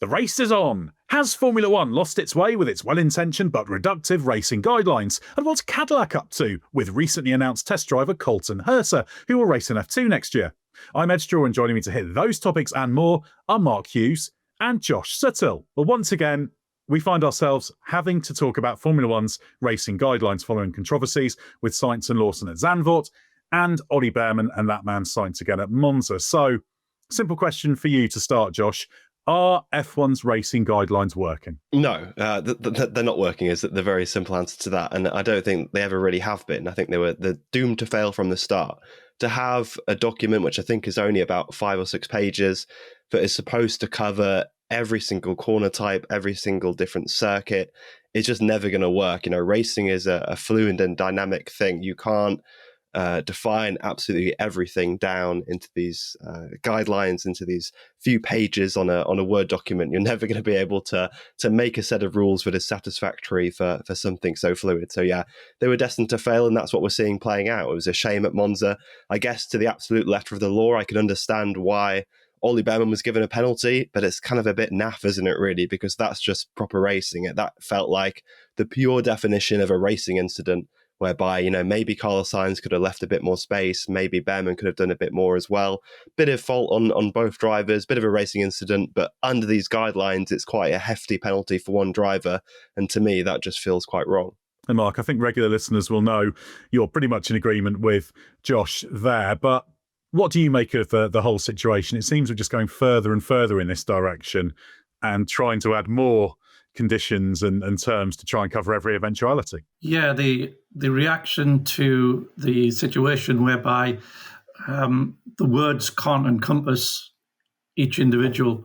The race is on. Has Formula One lost its way with its well-intentioned but reductive racing guidelines? And what's Cadillac up to with recently announced test driver Colton Herta, who will race in F2 next year? I'm Edd Straw, and joining me to hit those topics and more are Mark Hughes and Josh Suttill. Well, once again, we find ourselves having to talk about Formula One's racing guidelines following controversies with Sainz and Lawson at Zandvoort and Ollie Bearman and that man Sainz again at Monza. So, simple question for you to start, Josh. Are F1's racing guidelines working? No, they're not working is the very simple answer to that. And I don't think they ever really have been. I think they're doomed to fail from the start. To have a document, which I think is only about 5 or 6 pages, that is supposed to cover every single corner type, every single different circuit, is just never going to work. You know, racing is a fluid and dynamic thing. You can't define absolutely everything down into these guidelines, into these few pages on a Word document. You're never going to be able to make a set of rules that is satisfactory for something so fluid. So yeah, they were destined to fail, and that's what we're seeing playing out. It was a shame at Monza. I guess to the absolute letter of the law, I can understand why Ollie Bearman was given a penalty, but it's kind of a bit naff, isn't it, really? Because that's just proper racing. That felt like the pure definition of a racing incident, whereby, you know, maybe Carlos Sainz could have left a bit more space, maybe Bearman could have done a bit more as well. Bit of fault on both drivers, bit of a racing incident, but under these guidelines, it's quite a hefty penalty for one driver, and to me, that just feels quite wrong. And Mark, I think regular listeners will know you're pretty much in agreement with Josh there, but what do you make of the whole situation? It seems we're just going further and further in this direction and trying to add more conditions and terms to try and cover every eventuality. Yeah, the reaction to the situation whereby the words can't encompass each individual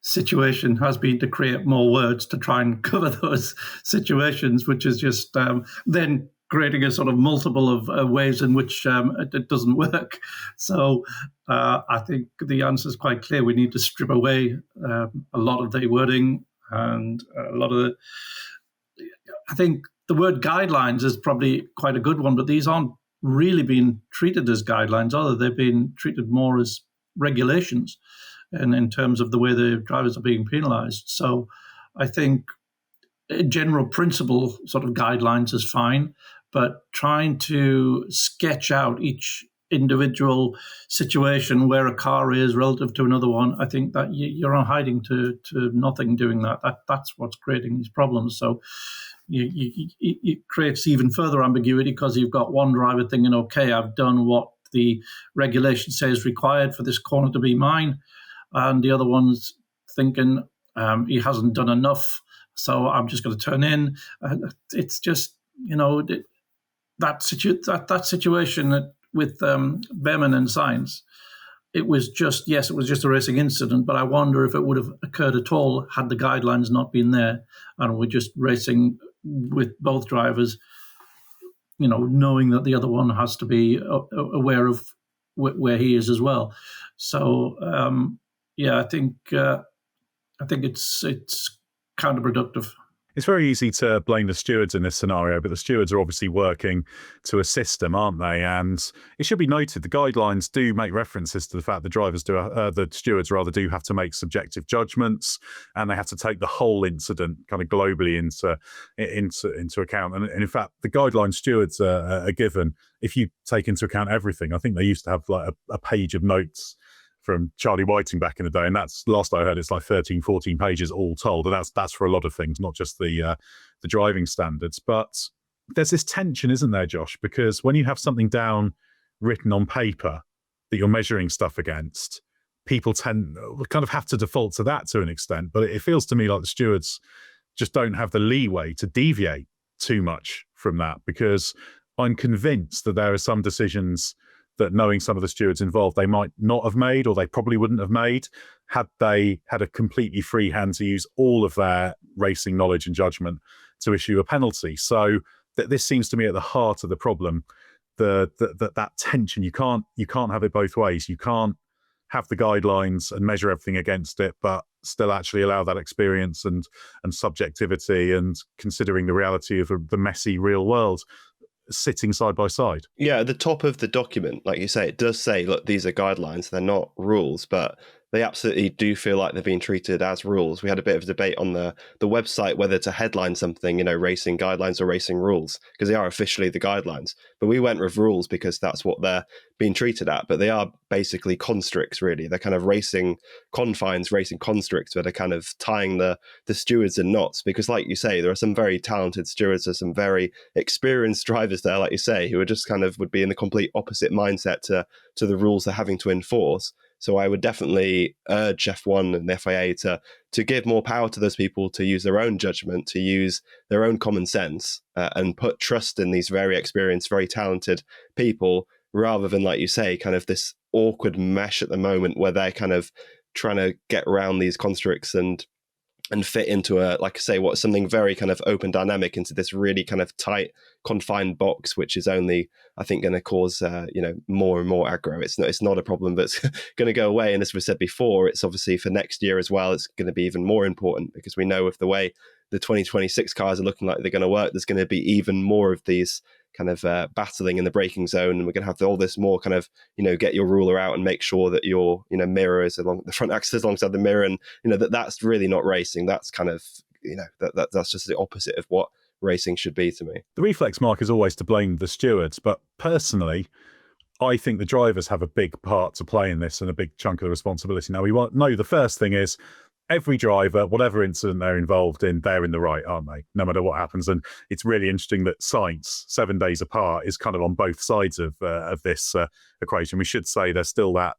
situation has been to create more words to try and cover those situations, which is just then creating a sort of multiple of ways in which it doesn't work. So I think the answer is quite clear. We need to strip away a lot of the wording and a lot of the... I think the word guidelines is probably quite a good one, but these aren't really being treated as guidelines, either. They're being treated more as regulations and in terms of the way the drivers are being penalised. So I think a general principle sort of guidelines is fine, but trying to sketch out each individual situation where a car is relative to another one, I think that you're on hiding to nothing doing that. That's what's creating these problems. So it creates even further ambiguity because you've got one driver thinking, okay, I've done what the regulation says required for this corner to be mine, and the other one's thinking he hasn't done enough, so I'm just going to turn in. It's just, you know, that situation with Bearman and Sainz, it was just a racing incident, but I wonder if it would have occurred at all had the guidelines not been there and we're just racing with both drivers, you know, knowing that the other one has to be aware of where he is as well. So, I think it's counterproductive. It's very easy to blame the stewards in this scenario, but the stewards are obviously working to a system, aren't they? And it should be noted, the guidelines do make references to the fact the stewards do have to make subjective judgments, and they have to take the whole incident kind of globally into account. And in fact, the guideline stewards are given, if you take into account everything. I think they used to have like a page of notes from Charlie Whiting back in the day, and that's, last I heard, it's like 13, 14 pages all told, and that's for a lot of things, not just the driving standards. But there's this tension, isn't there, Josh? Because when you have something down written on paper that you're measuring stuff against, people kind of have to default to that to an extent. But it feels to me like the stewards just don't have the leeway to deviate too much from that, because I'm convinced that there are some decisions that, knowing some of the stewards involved, they might not have made, or they probably wouldn't have made, had they had a completely free hand to use all of their racing knowledge and judgment to issue a penalty. So this seems to me at the heart of the problem, that tension. You can't have it both ways. You can't have the guidelines and measure everything against it, but still actually allow that experience and subjectivity and considering the reality of the messy real world sitting side by side. Yeah, at the top of the document, like you say, it does say, look, these are guidelines, they're not rules, but they absolutely do feel like they're being treated as rules. We had a bit of a debate on the website whether to headline something, racing guidelines or racing rules, because they are officially the guidelines. But we went with rules because that's what they're being treated at. But they are basically constricts, really. They're kind of racing confines, racing constricts, where they're kind of tying the stewards in knots. Because like you say, there are some very talented stewards, there's some very experienced drivers there, like you say, who are just kind of would be in the complete opposite mindset to the rules they're having to enforce. So I would definitely urge F1 and the FIA to give more power to those people, to use their own judgment, to use their own common sense, and put trust in these very experienced, very talented people, rather than, like you say, kind of this awkward mesh at the moment where they're kind of trying to get around these constructs and fit into something very kind of open dynamic into this really kind of tight, confined box, which is only, I think, going to cause more and more aggro. It's not a problem that's going to go away. And as we said before, it's obviously for next year as well, it's going to be even more important, because we know with the way the 2026 cars are looking like they're going to work, there's going to be even more of these kind of battling in the braking zone, and we're going to have all this more kind of get your ruler out and make sure that your mirror is along the front axis alongside the mirror, and that's really not racing. That's kind of that's just the opposite of what racing should be to me. The reflex, Mark, is always to blame the stewards, but personally, I think the drivers have a big part to play in this and a big chunk of the responsibility. Now, we know the first thing is every driver, whatever incident they're involved in, they're in the right, aren't they? No matter what happens. And it's really interesting that Sainz, 7 days apart, is kind of on both sides of this equation. We should say there's still that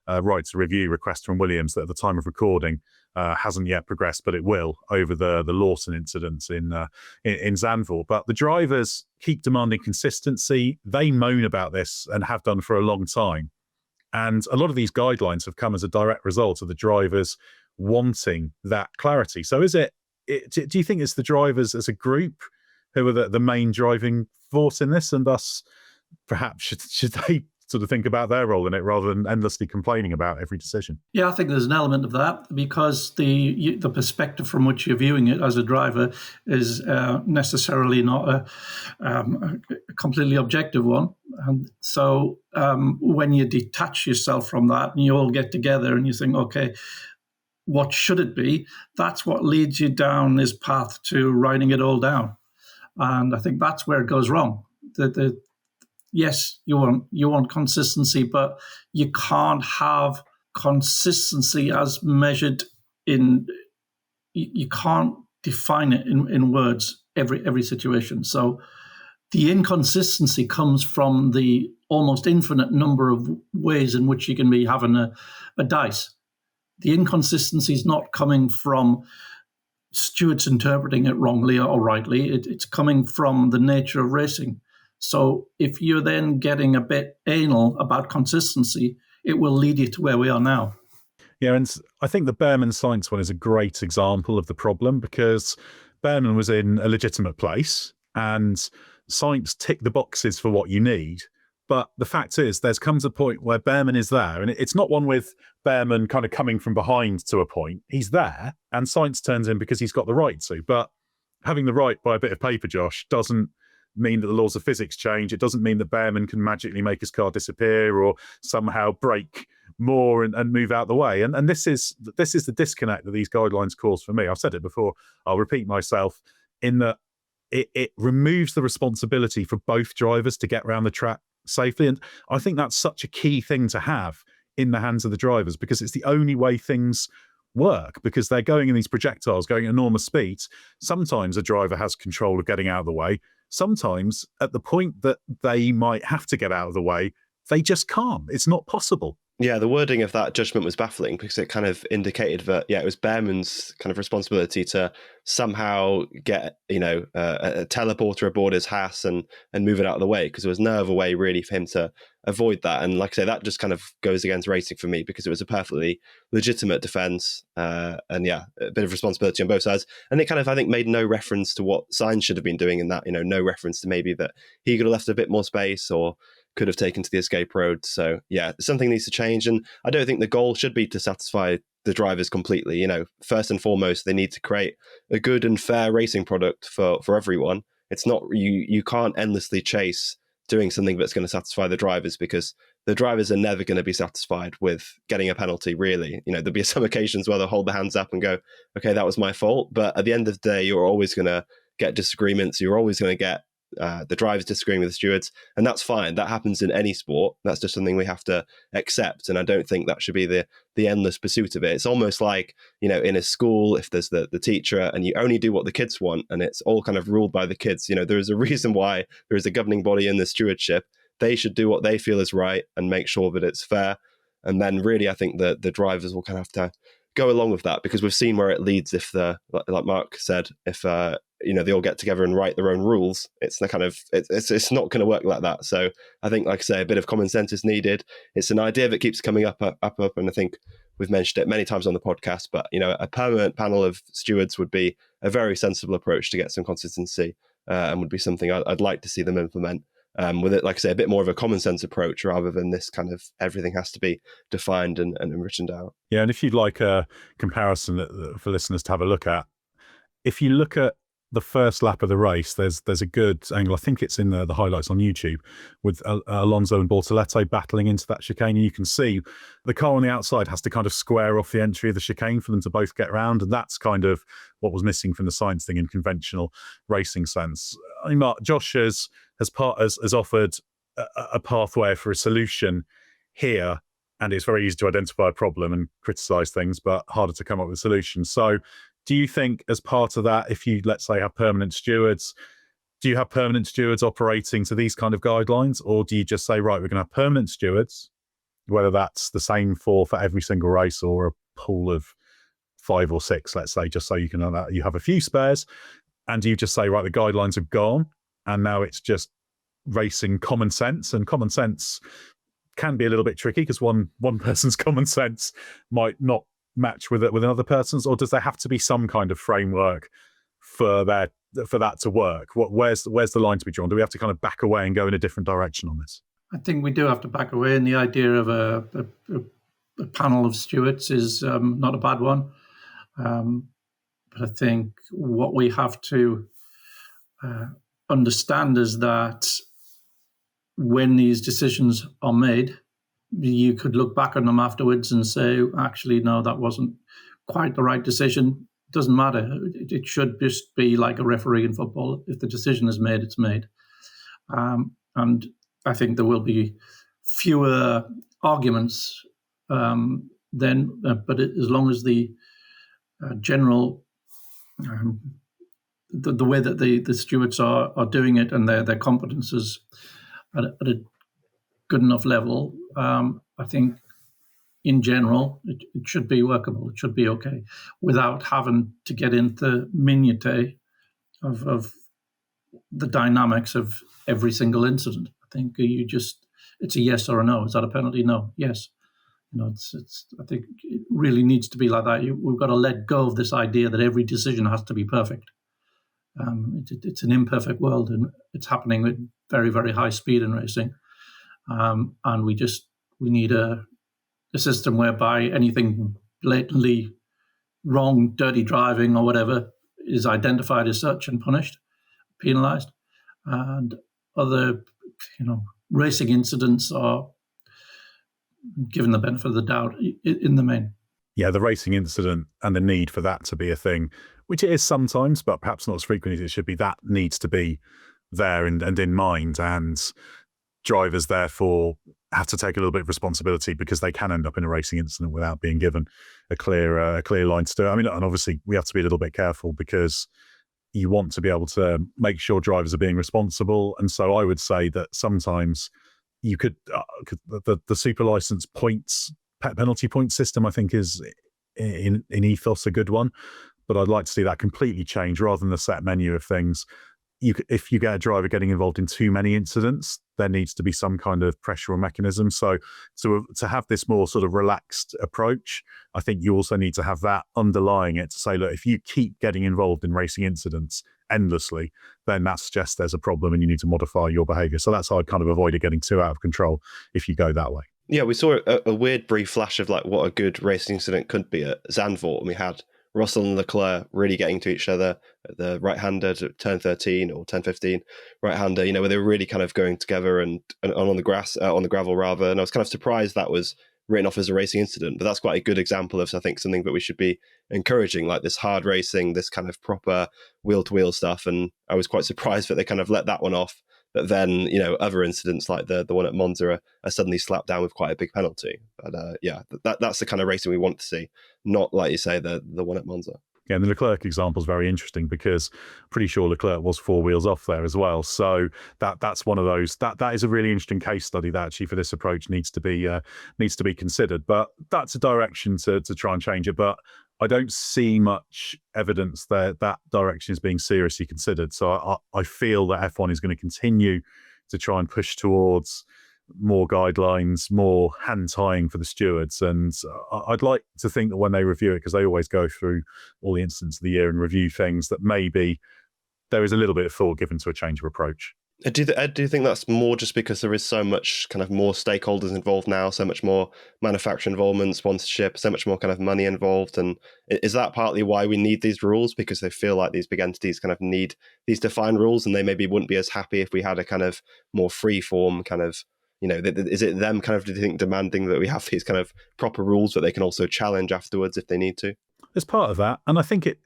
right to review request from Williams that at the time of recording hasn't yet progressed, but it will over the Lawson incident in Zandvoort. But the drivers keep demanding consistency. They moan about this and have done for a long time. And a lot of these guidelines have come as a direct result of the drivers wanting that clarity. So do you think it's the drivers as a group who are the main driving force in this, and thus perhaps should they sort of think about their role in it rather than endlessly complaining about every decision? Yeah, I think there's an element of that, because the perspective from which you're viewing it as a driver is necessarily not a completely objective one. And so when you detach yourself from that and you all get together and you think, okay, what should it be? That's what leads you down this path to writing it all down. And I think that's where it goes wrong. Yes, you want consistency, but you can't have consistency as measured in. You can't define it in words every situation. So the inconsistency comes from the almost infinite number of ways in which you can be having a dice. The inconsistency is not coming from stewards interpreting it wrongly or rightly. It's coming from the nature of racing. So if you're then getting a bit anal about consistency, it will lead you to where we are now. Yeah, and I think the Behrman-Sainz one is a great example of the problem, because Behrman was in a legitimate place and Sainz ticked the boxes for what you need. But the fact is, there's comes a point where Behrman is there, and it's not one with Behrman kind of coming from behind to a point. He's there, and Sainz turns in because he's got the right to. But having the right by a bit of paper, Josh, doesn't mean that the laws of physics change. It doesn't mean that Behrman can magically make his car disappear or somehow brake more and move out the way. And this is the disconnect that these guidelines cause for me. I've said it before. I'll repeat myself in that it removes the responsibility for both drivers to get around the track safely. And I think that's such a key thing to have in the hands of the drivers, because it's the only way things work, because they're going in these projectiles going at enormous speeds. Sometimes a driver has control of getting out of the way. Sometimes at the point that they might have to get out of the way, they just can't. It's not possible. Yeah, the wording of that judgment was baffling, because it kind of indicated that, it was Behrman's kind of responsibility to somehow get, a teleporter aboard his Haas and move it out of the way, because there was no other way really for him to avoid that. And like I say, that just kind of goes against racing for me, because it was a perfectly legitimate defence and a bit of responsibility on both sides. And it kind of, I think, made no reference to what Sainz should have been doing in that, no reference to maybe that he could have left a bit more space or could have taken to the escape road. So something needs to change. And I don't think the goal should be to satisfy the drivers completely. First and foremost, they need to create a good and fair racing product for everyone. It's not, you can't endlessly chase doing something that's going to satisfy the drivers, because the drivers are never going to be satisfied with getting a penalty, really. There'll be some occasions where they'll hold their hands up and go, okay, that was my fault. But at the end of the day, you're always going to get disagreements. You're always going to get the drivers disagreeing with the stewards. And that's fine. That happens in any sport. That's just something we have to accept. And I don't think that should be the endless pursuit of it. It's almost like, in a school, if there's the teacher and you only do what the kids want and it's all kind of ruled by the kids, there is a reason why there is a governing body in the stewardship. They should do what they feel is right and make sure that it's fair. And then really, I think that the drivers will kind of have to go along with that, because we've seen where it leads if like Mark said, if they all get together and write their own rules, it's not going to work like that. So I think, like I say, a bit of common sense is needed. It's an idea that keeps coming up, and I think we've mentioned it many times on the podcast, but a permanent panel of stewards would be a very sensible approach to get some consistency, and would be something I'd like to see them implement. With it, like I say, a bit more of a common sense approach rather than this kind of everything has to be defined and written out. Yeah, and if you'd like a comparison for listeners to have a look at, if you look at the first lap of the race, there's a good angle. I think it's in the highlights on YouTube with Alonso and Bortoleto battling into that chicane, and you can see the car on the outside has to kind of square off the entry of the chicane for them to both get around, and that's kind of what was missing from the Sainz thing in conventional racing sense. I mean, Mark, Josh has offered a pathway for a solution here, and it's very easy to identify a problem and criticise things, but harder to come up with a solution. So do you think as part of that, if you, let's say, have permanent stewards, do you have permanent stewards operating to these kind of guidelines? Or do you just say, right, we're going to have permanent stewards, whether that's the same for every single race or a pool of 5 or 6, let's say, just so you have a few spares, and do you just say, right, the guidelines are gone and now it's just racing common sense? And common sense can be a little bit tricky because one person's common sense might not match with another person's, or does there have to be some kind of framework for that to work? Where's the line to be drawn? Do we have to kind of back away and go in a different direction on this? I think we do have to back away, and the idea of a panel of stewards is not a bad one. But I think what we have to understand is that when these decisions are made, you could look back on them afterwards and say, actually, no, that wasn't quite the right decision. It doesn't matter. It should just be like a referee in football. If the decision is made, it's made. And I think there will be fewer arguments then, but as long as the general, the way that the stewards are doing it and their competence is at a good enough level, I think in general it should be workable. It should be okay without having to get into minutiae of the dynamics of every single incident. I think it's a yes or a no. Is that a penalty? No. Yes. I think it really needs to be like that. We've got to let go of this idea that every decision has to be perfect. It's an imperfect world, and it's happening at very, very high speed in racing. And we need a system whereby anything blatantly wrong, dirty driving or whatever is identified as such and punished, penalised. And other, racing incidents are given the benefit of the doubt in the main. Yeah, the racing incident and the need for that to be a thing, which it is sometimes, but perhaps not as frequently as it should be, that needs to be there and in mind. And drivers, therefore, have to take a little bit of responsibility because they can end up in a racing incident without being given a clear line to do it. I mean, and obviously we have to be a little bit careful because you want to be able to make sure drivers are being responsible. And so I would say that sometimes you could, the super license points, penalty point system, I think is in ethos a good one. But I'd like to see that completely change rather than the set menu of things. If you get a driver getting involved in too many incidents, there needs to be some kind of pressure or mechanism. So to have this more sort of relaxed approach, I think you also need to have that underlying it to say, look, if you keep getting involved in racing incidents endlessly, then that suggests there's a problem and you need to modify your behaviour. So that's how I'd kind of avoid it getting too out of control if you go that way. Yeah, we saw a weird brief flash of like what a good racing incident could be at Zandvoort, and we had Russell and Leclerc really getting to each other, the right-hander to turn 13 or 10-15 right-hander, where they were really kind of going together and on the grass, on the gravel rather. And I was kind of surprised that was written off as a racing incident, but that's quite a good example of, I think, something that we should be encouraging, like this hard racing, this kind of proper wheel-to-wheel stuff. And I was quite surprised that they kind of let that one off. But then, other incidents like the one at Monza are suddenly slapped down with quite a big penalty. But that's the kind of racing we want to see, not, like you say, the one at Monza. Yeah, and the Leclerc example is very interesting because pretty sure Leclerc was 4 wheels off there as well. So that's one of those that is a really interesting case study that actually for this approach needs to be considered. But that's a direction to try and change it. But I don't see much evidence that direction is being seriously considered. So I feel that F1 is going to continue to try and push towards more guidelines, more hand tying for the stewards. And I'd like to think that when they review it, because they always go through all the incidents of the year and review things, that maybe there is a little bit of thought given to a change of approach. Do you think that's more just because there is so much kind of more stakeholders involved now, so much more manufacturer involvement, sponsorship, so much more kind of money involved? And is that partly why we need these rules? Because they feel like these big entities kind of need these defined rules, and they maybe wouldn't be as happy if we had a kind of more free form kind of, is it them kind of, do you think, demanding that we have these kind of proper rules that they can also challenge afterwards if they need to? There's part of that, and I think it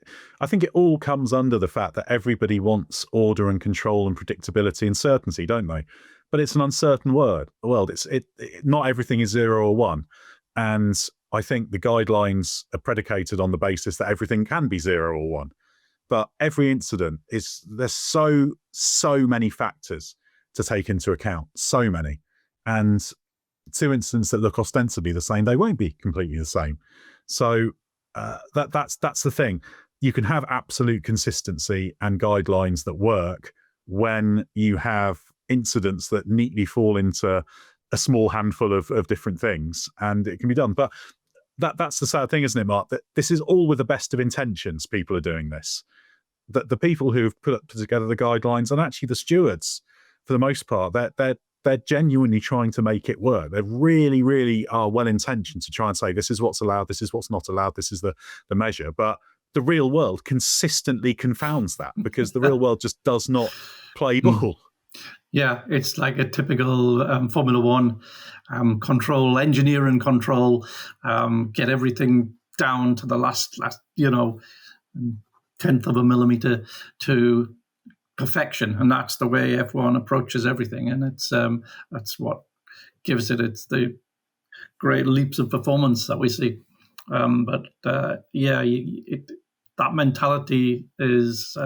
all comes under the fact that everybody wants order and control and predictability and certainty, don't they? But it's an uncertain world. Not everything is 0 or 1, and I think the guidelines are predicated on the basis that everything can be 0 or 1. But every incident there's so many factors to take into account, so many, and 2 incidents that look ostensibly the same, they won't be completely the same. So. That's the thing. You can have absolute consistency and guidelines that work when you have incidents that neatly fall into a small handful of different things, and it can be done. But that's the sad thing, isn't it, Mark? That this is all with the best of intentions. People are doing this. That the people who've put together the guidelines, and actually the stewards, for the most part, they're genuinely trying to make it work. They really, really are well-intentioned to try and say, this is what's allowed, this is what's not allowed, this is the measure. But the real world consistently confounds that, because the real world just does not play ball. Yeah, it's like a typical Formula One engineer and control, get everything down to the last tenth of a millimeter to perfection, and that's the way F1 approaches everything, and it's that's what gives it's the great leaps of performance that we see. That mentality is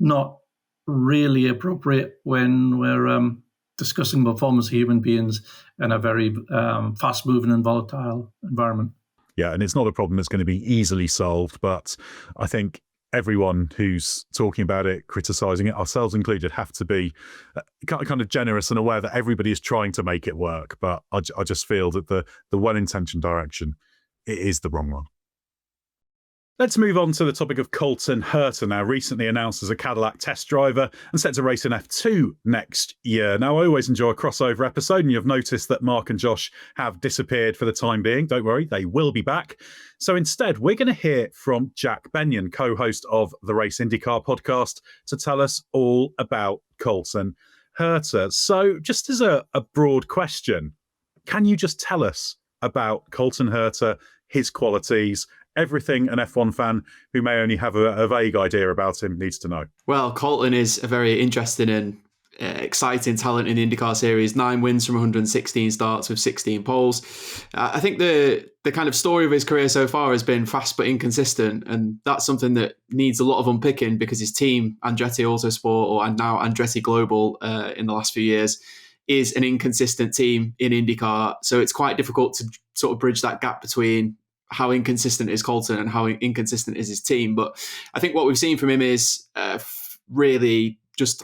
not really appropriate when we're discussing performance of human beings in a very fast-moving and volatile environment. Yeah, and it's not a problem that's going to be easily solved, but I think everyone who's talking about it, criticising it, ourselves included, have to be kind of generous and aware that everybody is trying to make it work. But I just feel that the well-intentioned direction, it is the wrong one. Let's move on to the topic of Colton Herta, now recently announced as a Cadillac test driver and set to race in F2 next year. Now, I always enjoy a crossover episode, and you've noticed that Mark and Josh have disappeared for the time being. Don't worry, they will be back. So instead, we're going to hear from Jack Benyon, co-host of the Race IndyCar Podcast, to tell us all about Colton Herta. So just as a broad question, can you just tell us about Colton Herta, his qualities, everything an F1 fan who may only have a vague idea about him needs to know? Well, Colton is a very interesting and exciting talent in the IndyCar series. 9 wins from 116 starts with 16 poles. I think the kind of story of his career so far has been fast but inconsistent, and that's something that needs a lot of unpicking, because his team, Andretti Autosport, and now Andretti Global in the last few years, is an inconsistent team in IndyCar. So it's quite difficult to sort of bridge that gap between how inconsistent is Colton and how inconsistent is his team. But I think what we've seen from him is really just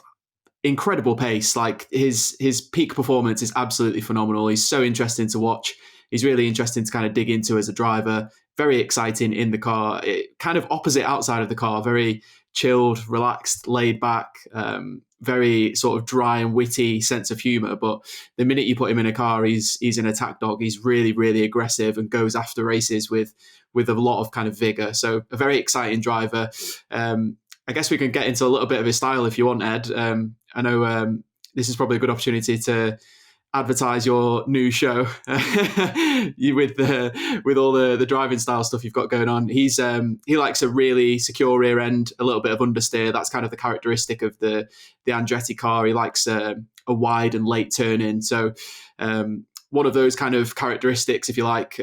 incredible pace. Like his peak performance is absolutely phenomenal. He's so interesting to watch. He's really interesting to kind of dig into as a driver. Very exciting in the car. Kind of opposite outside of the car. Very chilled, relaxed, laid back, very sort of dry and witty sense of humour. But the minute you put him in a car, he's an attack dog. He's really, really aggressive and goes after races with with a lot of kind of vigor. So a very exciting driver. I guess we can get into a little bit of his style if you want, Ed. I know this is probably a good opportunity to advertise your new show with all the driving style stuff you've got going on. He likes a really secure rear end, a little bit of understeer. That's kind of the characteristic of the Andretti car. He likes a wide and late turn in. So one of those kind of characteristics, if you like,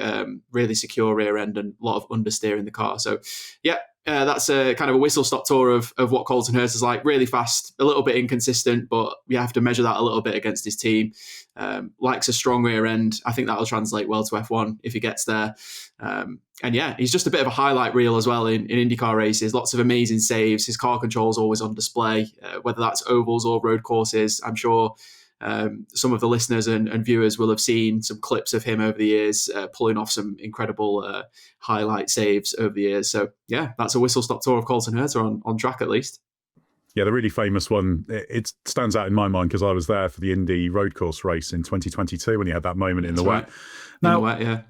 really secure rear end and a lot of understeer in the car. So yeah. That's a kind of a whistle-stop tour of what Colton Herta is like. Really fast, a little bit inconsistent, but you have to measure that a little bit against his team. Likes a strong rear end. I think that'll translate well to F1 if he gets there. And yeah, he's just a bit of a highlight reel as well in IndyCar races. Lots of amazing saves. His car control is always on display, whether that's ovals or road courses. I'm sure some of the listeners and viewers will have seen some clips of him over the years pulling off some incredible highlight saves over the years. So yeah, that's a whistle-stop tour of Colton Herta on track at least. Yeah, the really famous one, it stands out in my mind because I was there for the Indy road course race in 2022 when he had that moment in the wet. Now, in the wet, yeah.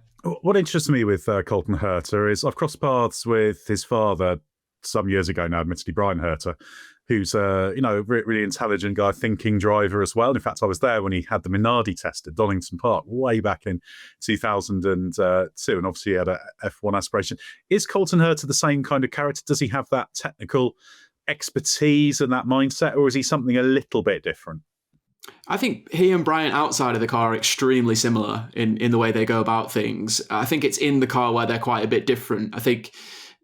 What interests me with Colton Herta is I've crossed paths with his father some years ago now, admittedly, Brian Herta, who's a really intelligent guy, thinking driver as well. And in fact, I was there when he had the Minardi test at Donington Park way back in 2002, and obviously he had a F1 aspiration. Is Colton Herta the same kind of character? Does he have that technical expertise and that mindset, or is he something a little bit different? I think he and Brian outside of the car are extremely similar in the way they go about things. I think it's in the car where they're quite a bit different. I think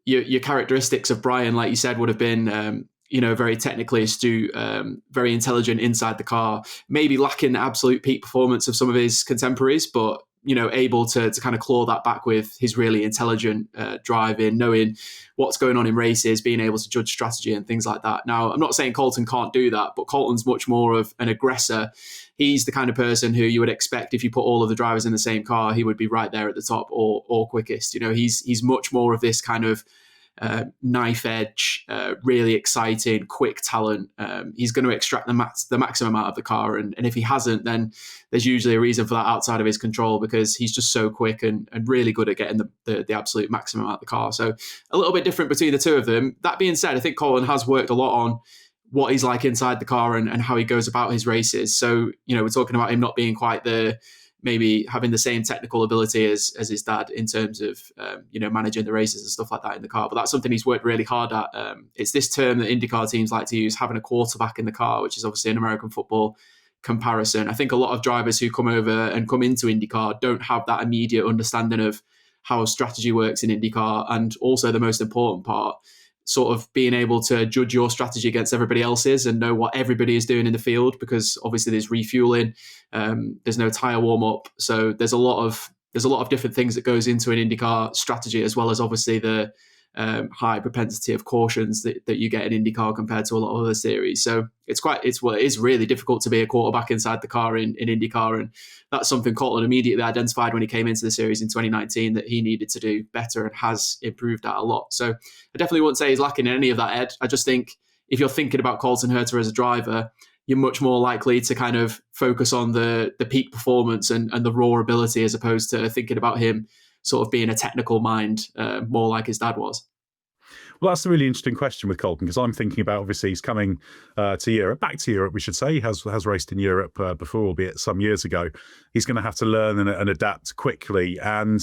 your characteristics of Brian, like you said, would have been very technically astute, very intelligent inside the car, maybe lacking the absolute peak performance of some of his contemporaries, but able to kind of claw that back with his really intelligent driving, knowing what's going on in races, being able to judge strategy and things like that. Now, I'm not saying Colton can't do that, but Colton's much more of an aggressor. He's the kind of person who you would expect if you put all of the drivers in the same car, he would be right there at the top or quickest. He's much more of this kind of knife edge, really exciting, quick talent. He's going to extract the maximum out of the car, and if he hasn't, then there's usually a reason for that outside of his control, because he's just so quick and really good at getting the absolute maximum out of the car. So a little bit different between the two of them. That being said, I think Colton has worked a lot on what he's like inside the car and how he goes about his races. So we're talking about him not being quite maybe having the same technical ability as his dad in terms of, managing the races and stuff like that in the car. But that's something he's worked really hard at. It's this term that IndyCar teams like to use, having a quarterback in the car, which is obviously an American football comparison. I think a lot of drivers who come over and come into IndyCar don't have that immediate understanding of how strategy works in IndyCar. And also the most important part, sort of being able to judge your strategy against everybody else's and know what everybody is doing in the field, because obviously there's refueling, there's no tire warm up, so there's a lot of different things that goes into an IndyCar strategy, as well as obviously the high propensity of cautions that you get in IndyCar compared to a lot of other series. So it is really difficult to be a quarterback inside the car in IndyCar, and that's something Colton immediately identified when he came into the series in 2019 that he needed to do better, and has improved that a lot. So I definitely wouldn't say he's lacking in any of that, Ed. I just think if you're thinking about Colton Herta as a driver, you're much more likely to kind of focus on the peak performance and the raw ability, as opposed to thinking about him sort of being a technical mind, more like his dad was. Well, that's a really interesting question with Colton, because I'm thinking about, obviously, he's coming back to Europe, we should say. He has raced in Europe before, albeit some years ago. He's going to have to learn and adapt quickly. And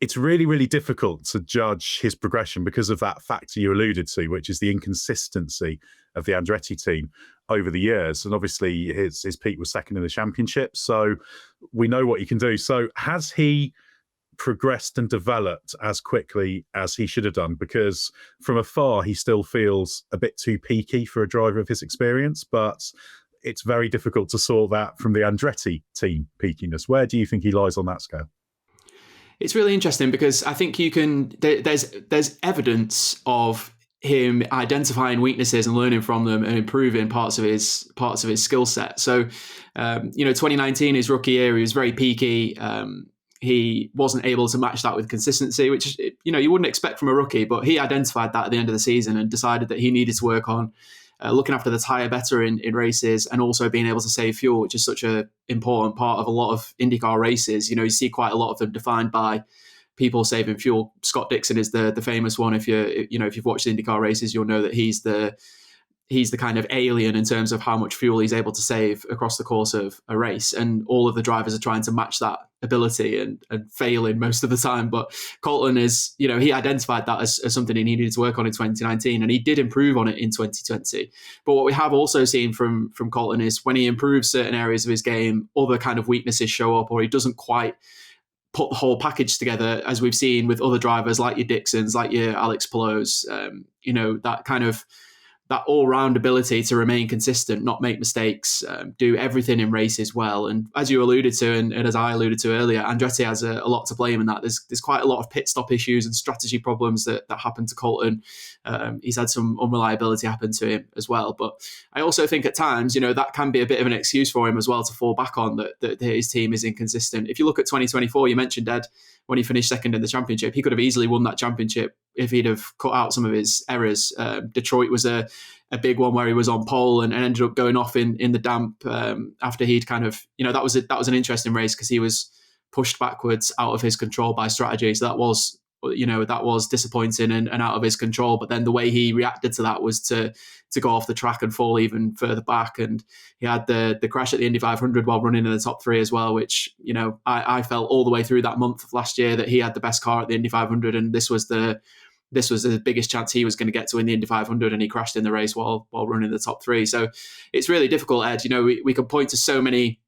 it's really, really difficult to judge his progression because of that factor you alluded to, which is the inconsistency of the Andretti team over the years. And obviously his peak was second in the championship, so we know what he can do. So has he progressed and developed as quickly as he should have done? Because from afar, he still feels a bit too peaky for a driver of his experience, but it's very difficult to sort that from the Andretti team peakiness. Where do you think he lies on that scale? It's really interesting, because I think there's evidence of him identifying weaknesses and learning from them and improving parts of his skill set. So, 2019, his rookie year, he was very peaky. He wasn't able to match that with consistency, which, you wouldn't expect from a rookie, but he identified that at the end of the season and decided that he needed to work on looking after the tyre better in races, and also being able to save fuel, which is such an important part of a lot of IndyCar races. You see quite a lot of them defined by people saving fuel. Scott Dixon is the famous one. If you've watched IndyCar races, you'll know that he's the kind of alien in terms of how much fuel he's able to save across the course of a race. And all of the drivers are trying to match that ability and failing most of the time. But Colton is, he identified that as something he needed to work on in 2019, and he did improve on it in 2020. But what we have also seen from Colton is when he improves certain areas of his game, other kind of weaknesses show up, or he doesn't quite put the whole package together, as we've seen with other drivers like your Dixons, like your Alex Palou's, that kind of that all-round ability to remain consistent, not make mistakes, do everything in races well. And as you alluded to, and as I alluded to earlier, Andretti has a lot to blame in that. There's quite a lot of pit stop issues and strategy problems that happen to Colton. He's had some unreliability happen to him as well. But I also think at times, that can be a bit of an excuse for him as well to fall back on, that his team is inconsistent. If you look at 2024, you mentioned Edd, when he finished second in the championship, he could have easily won that championship if he'd have cut out some of his errors. Detroit was a big one where he was on pole and ended up going off in the damp after he'd kind of, that was an interesting race because he was pushed backwards out of his control by strategy. So that was disappointing and out of his control. But then the way he reacted to that was to go off the track and fall even further back. And he had the crash at the Indy 500 while running in the top three as well, which, I felt all the way through that month of last year that he had the best car at the Indy 500. And this was the biggest chance he was going to get to win the Indy 500, and he crashed in the race while running the top three. So it's really difficult, Edd. We could point to so many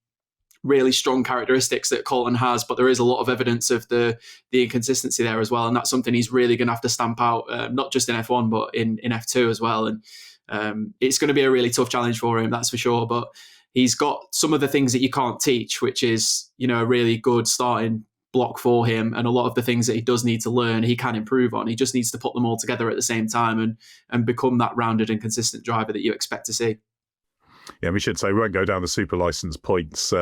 really strong characteristics that Colton has, but there is a lot of evidence of the inconsistency there as well. And that's something he's really going to have to stamp out, not just in F1, but in F2 as well. And it's going to be a really tough challenge for him, that's for sure. But he's got some of the things that you can't teach, which is, a really good starting block for him, and a lot of the things that he does need to learn he can improve on. He just needs to put them all together at the same time and become that rounded and consistent driver that you expect to see. Yeah, we should say we won't go down the super license points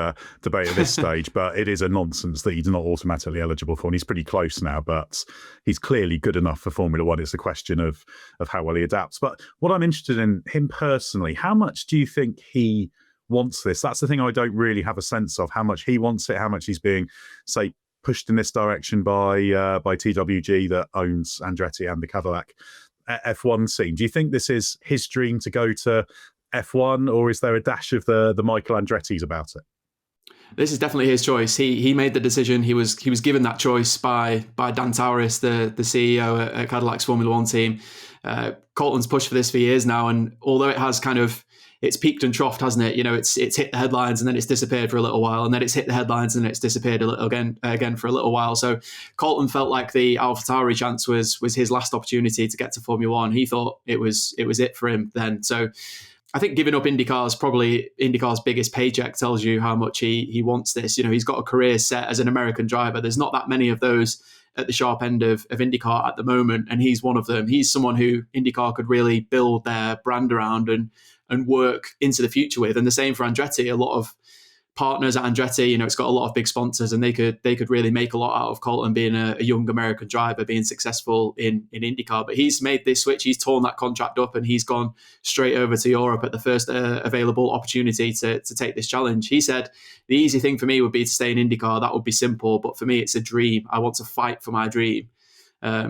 debate at this stage, but it is a nonsense that he's not automatically eligible for, and he's pretty close now, but he's clearly good enough for Formula One. It's a question of how well he adapts. But what I'm interested in him personally, how much do you think he wants this? That's the thing I don't really have a sense of, how much he wants it, how much he's being, say, pushed in this direction by TWG that owns Andretti and the Cadillac F1 team. Do you think this is his dream to go to F1, or is there a dash of the Michael Andretti's about it? This is definitely his choice. He made the decision. He was given that choice by Dan Tauris, the CEO at Cadillac's Formula One team. Colton's pushed for this for years now, and although it has it's peaked and troughed, hasn't it? It's hit the headlines and then it's disappeared for a little while, and then it's hit the headlines and it's disappeared again for a little while. So Colton felt like the AlphaTauri chance was his last opportunity to get to Formula One. He thought it was it for him then. So I think giving up IndyCar is probably IndyCar's biggest paycheck. Tells you how much he wants this. He's got a career set as an American driver. There's not that many of those at the sharp end of IndyCar at the moment, and he's one of them. He's someone who IndyCar could really build their brand around and work into the future with. And the same for Andretti. A lot of partners at Andretti, it's got a lot of big sponsors, and they could really make a lot out of Colton being a young American driver, being successful in IndyCar. But he's made this switch. He's torn that contract up and he's gone straight over to Europe at the first available opportunity to take this challenge. He said, the easy thing for me would be to stay in IndyCar. That would be simple. But for me, it's a dream. I want to fight for my dream.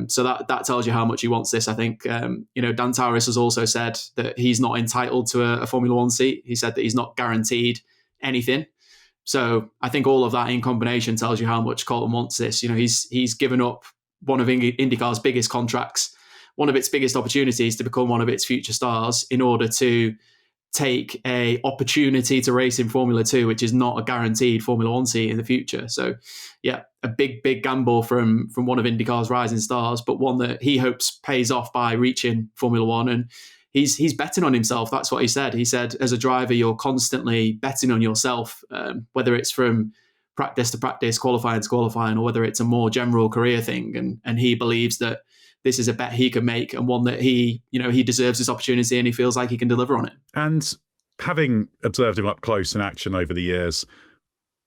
So that tells you how much he wants this. I think, Dan Tauris has also said that he's not entitled to a Formula One seat. He said that he's not guaranteed anything. So I think all of that in combination tells you how much Colton wants this. He's given up one of IndyCar's biggest contracts, one of its biggest opportunities to become one of its future stars, in order to take a opportunity to race in Formula 2, which is not a guaranteed Formula 1 seat in the future. So yeah, a big gamble from one of IndyCar's rising stars, but one that he hopes pays off by reaching Formula 1. And he's betting on himself. That's what he said. He said, as a driver, you're constantly betting on yourself, whether it's from practice to practice, qualifying to qualifying, or whether it's a more general career thing. And he believes that this is a bet he can make, and one that he deserves this opportunity, and he feels like he can deliver on it. And having observed him up close in action over the years,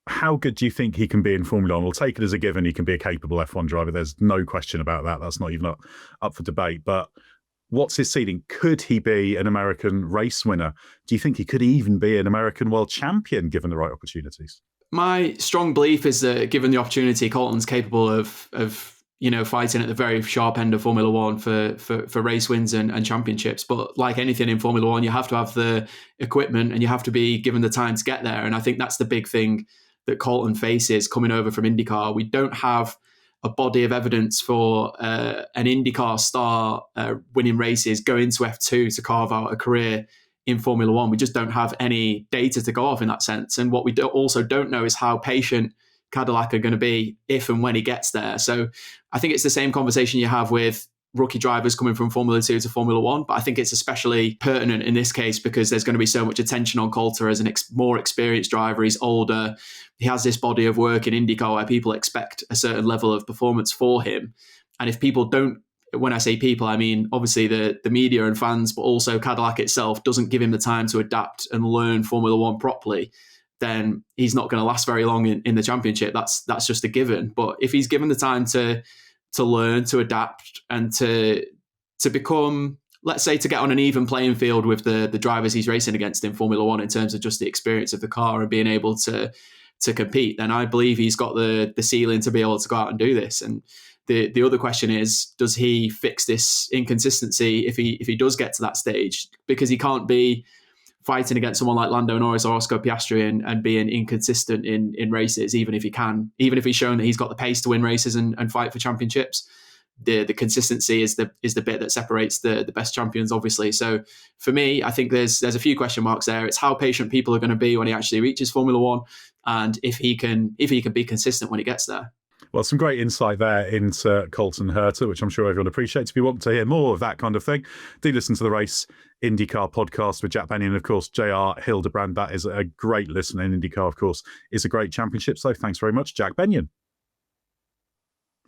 how good do you think he can be in Formula One? We'll take it as a given he can be a capable F1 driver. There's no question about that. That's not even up for debate. But what's his ceiling? Could he be an American race winner? Do you think he could even be an American world champion given the right opportunities? My strong belief is that given the opportunity, Colton's capable of fighting at the very sharp end of Formula One for race wins and championships. But like anything in Formula One, you have to have the equipment and you have to be given the time to get there. And I think that's the big thing that Colton faces coming over from IndyCar. We don't have a body of evidence for an IndyCar star winning races, going to F2 to carve out a career in Formula One. We just don't have any data to go off in that sense. And what we also don't know is how patient Cadillac are going to be if and when he gets there. So I think it's the same conversation you have with rookie drivers coming from Formula 2 to Formula 1, but I think it's especially pertinent in this case because there's going to be so much attention on Coulter as an more experienced driver. He's older. He has this body of work in IndyCar where people expect a certain level of performance for him. And if people don't, when I say people, I mean obviously the media and fans, but also Cadillac itself doesn't give him the time to adapt and learn Formula 1 properly, then he's not going to last very long in the championship. That's just a given. But if he's given the time to learn, to adapt, and to become, let's say, to get on an even playing field with the drivers he's racing against in Formula One in terms of just the experience of the car and being able to compete, then I believe he's got the ceiling to be able to go out and do this. And the other question is, does he fix this inconsistency if he does get to that stage? Because he can't be fighting against someone like Lando Norris or Oscar Piastri and being inconsistent in races, even if he's shown that he's got the pace to win races and fight for championships. The consistency is the bit that separates the best champions, obviously. So for me, I think there's a few question marks there. It's how patient people are going to be when he actually reaches Formula One, and if he can be consistent when he gets there. Well, some great insight there into Colton Herta, which I'm sure everyone appreciates. If you want to hear more of that kind of thing, do listen to the Race IndyCar podcast with Jack Benyon and, of course, JR Hildebrand. That is a great listen. And IndyCar, of course, is a great championship. So thanks very much, Jack Benyon.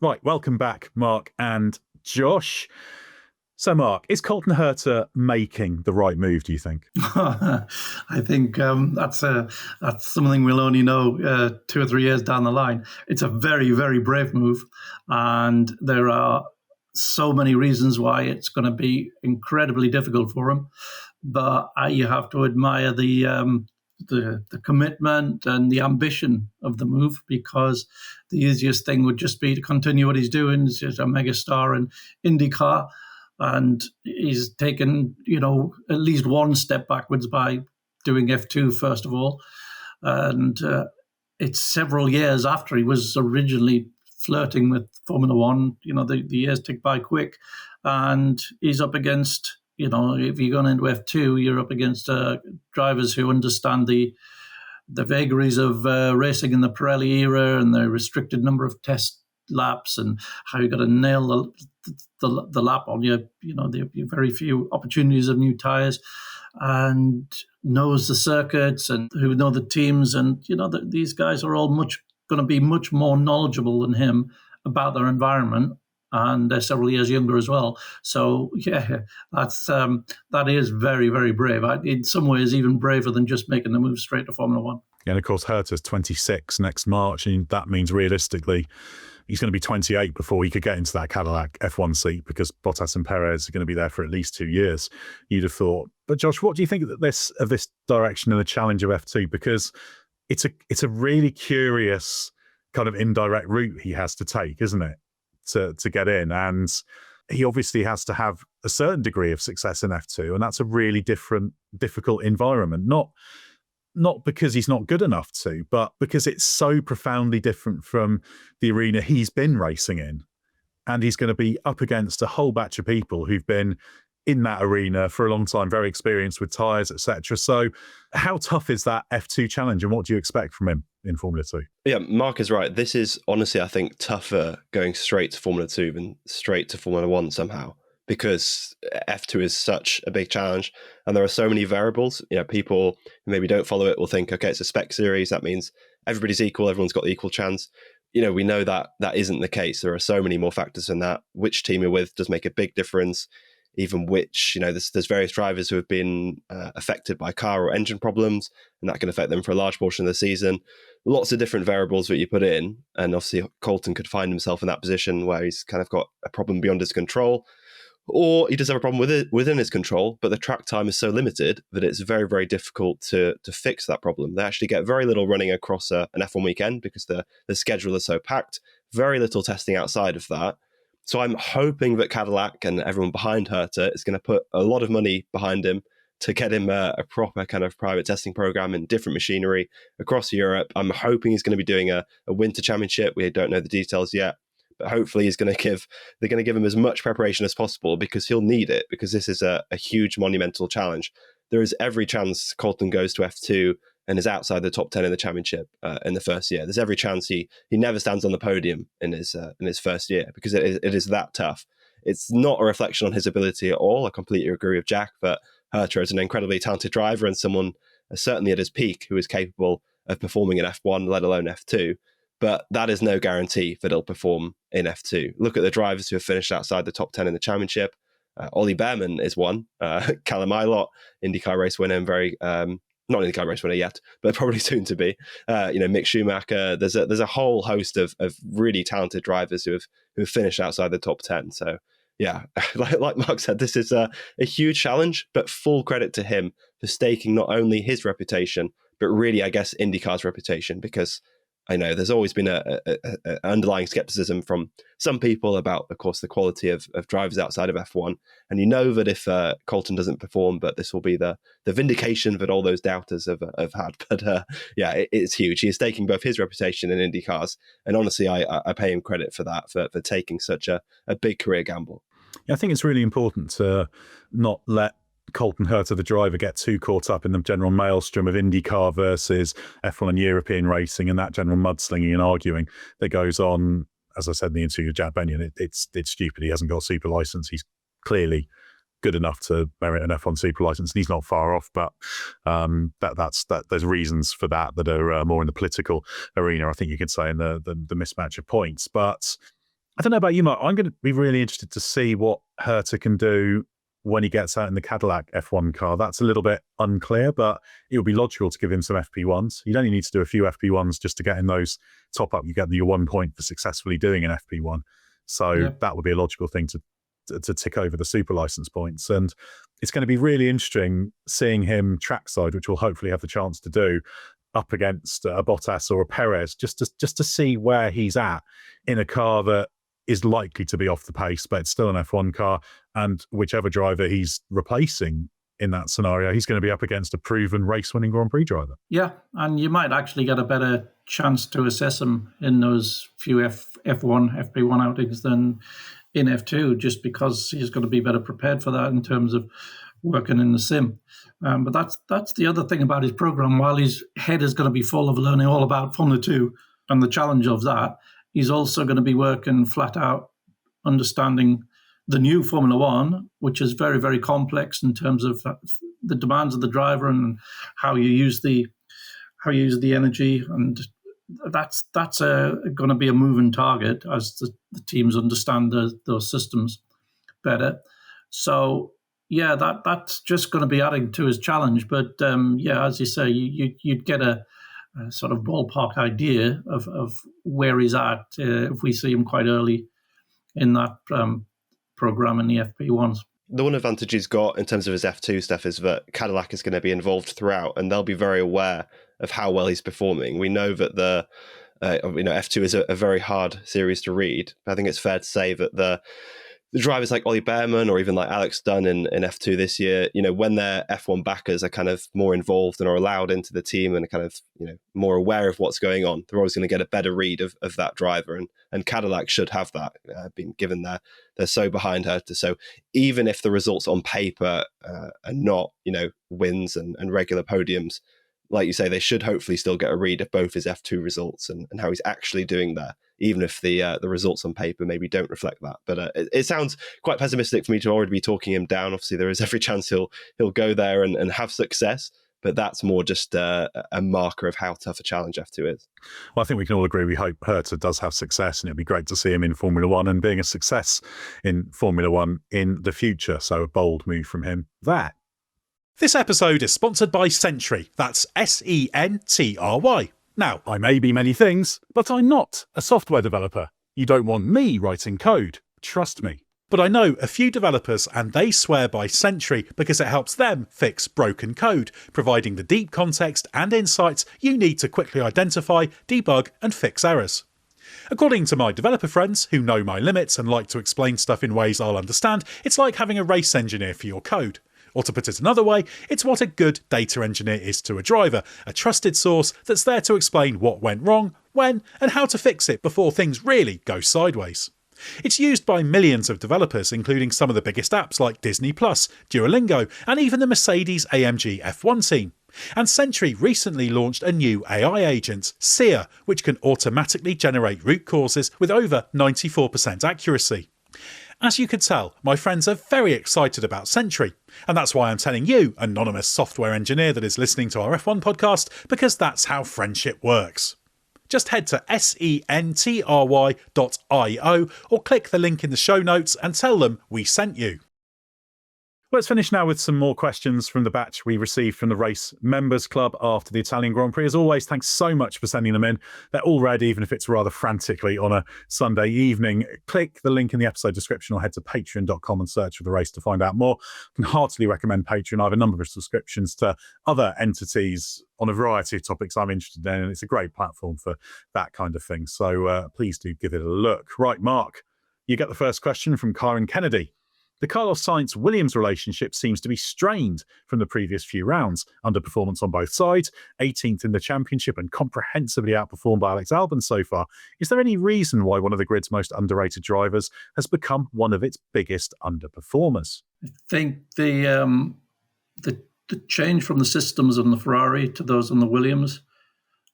Right, welcome back, Mark and Josh. So, Mark, is Colton Herta making the right move, do you think? I think that's something we'll only know 2 or 3 years down the line. It's a very, very brave move, and there are so many reasons why it's going to be incredibly difficult for him. But you have to admire the commitment and the ambition of the move, because the easiest thing would just be to continue what he's doing. He's just a megastar in IndyCar. And he's taken, at least one step backwards by doing F2, first of all. And it's several years after he was originally flirting with Formula One. The years tick by quick. And he's up against, if you're going into F2, you're up against drivers who understand the vagaries of racing in the Pirelli era and the restricted number of test laps and how you got to nail the lap on your very few opportunities of new tires, and knows the circuits and who know the teams, and these guys are all going to be much more knowledgeable than him about their environment, and they're several years younger as well. So yeah, that is very, very brave. In some ways, even braver than just making the move straight to Formula One. Yeah, and of course, Herta's 26 next March, and that means realistically he's going to be 28 before he could get into that Cadillac F1 seat, because Bottas and Perez are going to be there for at least 2 years, you'd have thought. But Josh, what do you think of this direction and the challenge of F2? Because it's a really curious kind of indirect route he has to take, isn't it, to get in? And he obviously has to have a certain degree of success in F2, and that's a really difficult environment. Not because he's not good enough to, but because it's so profoundly different from the arena he's been racing in. And he's going to be up against a whole batch of people who've been in that arena for a long time, very experienced with tyres, etc. So how tough is that F2 challenge, and what do you expect from him in Formula 2? Yeah, Mark is right. This is honestly, I think, tougher going straight to Formula 2 than straight to Formula 1 somehow, because F2 is such a big challenge and there are so many variables. People who maybe don't follow it will think, okay, it's a spec series. That means everybody's equal. Everyone's got the equal chance. We know that isn't the case. There are so many more factors than that. Which team you're with does make a big difference. Even which, there's various drivers who have been affected by car or engine problems, and that can affect them for a large portion of the season. Lots of different variables that you put in. And obviously Colton could find himself in that position where he's kind of got a problem beyond his control, or he does have a problem within his control, but the track time is so limited that it's very, very difficult to fix that problem. They actually get very little running across an F1 weekend because the schedule is so packed, very little testing outside of that. So I'm hoping that Cadillac and everyone behind Herta is going to put a lot of money behind him to get him a proper kind of private testing program in different machinery across Europe. I'm hoping he's going to be doing a winter championship. We don't know the details yet, but hopefully they're going to give him as much preparation as possible, because he'll need it, because this is a huge monumental challenge. There is every chance Colton goes to F2 and is outside the top 10 in the championship in the first year. There's every chance he never stands on the podium in his first year, because it is that tough. It's not a reflection on his ability at all. I completely agree with Jack that Herta is an incredibly talented driver and someone certainly at his peak who is capable of performing in F1, let alone F2. But that is no guarantee that he'll perform in F2. Look at the drivers who have finished outside the top 10 in the championship. Ollie Behrman is one. Callum Ilott, IndyCar race winner, and not IndyCar race winner yet, but probably soon to be. Mick Schumacher. There's a whole host of really talented drivers who have finished outside the top 10. So yeah, like Mark said, this is a huge challenge, but full credit to him for staking not only his reputation, but really, I guess, IndyCar's reputation, because I know there's always been an underlying skepticism from some people about, of course, the quality of drivers outside of F1. And you know that if Colton doesn't perform, but this will be the vindication that all those doubters have had. But it's huge. He is taking both his reputation and IndyCar's. And honestly, I pay him credit for that, for taking such a big career gamble. Yeah, I think it's really important to not let Colton Herta, the driver, get too caught up in the general maelstrom of IndyCar versus F1 and European racing and that general mudslinging and arguing that goes on. As I said in the interview with Jack Benyon, it's stupid. He hasn't got a super license. He's clearly good enough to merit an F1 super license, and he's not far off. But there's reasons for that are more in the political arena, I think you could say, in the mismatch of points. But I don't know about you, Mark. I'm going to be really interested to see what Herta can do when he gets out in the Cadillac F1 car. That's a little bit unclear, but it would be logical to give him some FP1s. You only need to do a few FP1s just to get in those top up. You get your 1 point for successfully doing an FP1. So that would be a logical thing to tick over the super license points. And it's going to be really interesting seeing him trackside, which we'll hopefully have the chance to do, up against a Bottas or a Perez, just to see where he's at in a car that is likely to be off the pace, but it's still an F1 car. And whichever driver he's replacing in that scenario, he's going to be up against a proven race-winning Grand Prix driver. Yeah, and you might actually get a better chance to assess him in those few F1, FP1 outings than in F2, just because he's going to be better prepared for that in terms of working in the sim. But that's the other thing about his program. While his head is going to be full of learning all about Formula 2 and the challenge of that, he's also going to be working flat out, understanding the new Formula One, which is very, very complex in terms of the demands of the driver and how you use the energy, and that's going to be a moving target as the teams understand those systems better. So yeah, that's just going to be adding to his challenge. But as you say, you'd get a sort of ballpark idea of where he's at if we see him quite early in that program in the FP1s. The one advantage he's got in terms of his F2 stuff is that Cadillac is going to be involved throughout, and they'll be very aware of how well he's performing. We know that the F2 is a very hard series to read. I think it's fair to say that the drivers like Ollie Behrman or even like Alex Dunn in F2 this year, when their F1 backers are kind of more involved and are allowed into the team and are kind of, more aware of what's going on, they're always going to get a better read of that driver. And Cadillac should have that, being given they're so behind her. So even if the results on paper are not, wins and regular podiums, like you say, they should hopefully still get a read of both his F2 results and how he's actually doing there, even if the results on paper maybe don't reflect that. But it sounds quite pessimistic for me to already be talking him down. Obviously, there is every chance he'll go there and have success, but that's more just a marker of how tough a challenge F2 is. Well, I think we can all agree we hope Herta does have success, and it'd be great to see him in Formula One and being a success in Formula One in the future. So a bold move from him there. This episode is sponsored by Sentry. That's Sentry. Now, I may be many things, but I'm not a software developer. You don't want me writing code, trust me. But I know a few developers and they swear by Sentry because it helps them fix broken code, providing the deep context and insights you need to quickly identify, debug and fix errors. According to my developer friends, who know my limits and like to explain stuff in ways I'll understand, it's like having a race engineer for your code. Or to put it another way, it's what a good data engineer is to a driver, a trusted source that's there to explain what went wrong, when, and how to fix it before things really go sideways. It's used by millions of developers, including some of the biggest apps like Disney+, Duolingo, and even the Mercedes-AMG F1 team. And Sentry recently launched a new AI agent, Seer, which can automatically generate root causes with over 94% accuracy. As you could tell, my friends are very excited about Sentry, and that's why I'm telling you, anonymous software engineer that is listening to our F1 podcast, because that's how friendship works. Just head to sentry.io or click the link in the show notes and tell them we sent you. Let's finish now with some more questions from the batch we received from the Race Members Club after the Italian Grand Prix. As always, thanks so much for sending them in. They're all read, even if it's rather frantically on a Sunday evening. Click the link in the episode description or head to patreon.com and search for the race to find out more. I can heartily recommend Patreon. I have a number of subscriptions to other entities on a variety of topics I'm interested in, and it's a great platform for that kind of thing. So please do give it a look. Right, Mark, you get the first question from Karen Kennedy. The Carlos Sainz-Williams relationship seems to be strained from the previous few rounds. Underperformance on both sides, 18th in the championship and comprehensively outperformed by Alex Albon so far. Is there any reason why one of the grid's most underrated drivers has become one of its biggest underperformers? I think the change from the systems on the Ferrari to those on the Williams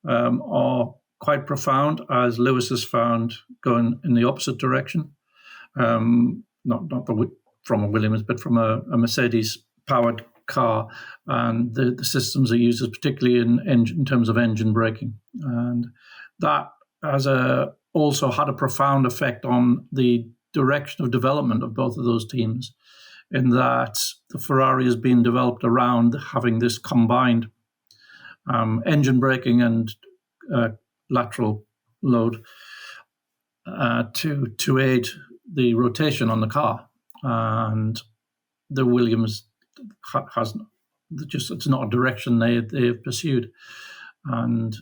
are quite profound, as Lewis has found going in the opposite direction. Not from a Williams, but from a Mercedes-powered car, and the systems it uses, particularly in terms of engine braking. And that has also had a profound effect on the direction of development of both of those teams, in that the Ferrari has been developed around having this combined engine braking and lateral load to aid the rotation on the car. And the Williams it's not a direction they've pursued, and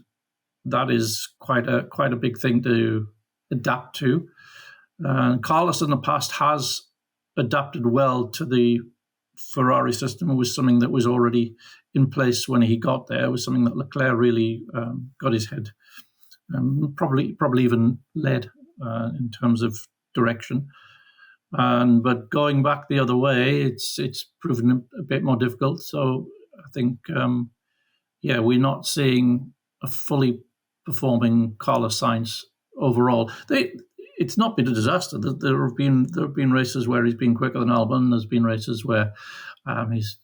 that is quite a big thing to adapt to. And Carlos in the past has adapted well to the Ferrari system. It was something that was already in place when he got there. It was something that Leclerc really got his head, probably even led in terms of direction. But going back the other way, it's proven a bit more difficult. So I think, we're not seeing a fully performing Carlos Sainz overall. It's not been a disaster. There have been races where he's been quicker than Albon. There's been races where he's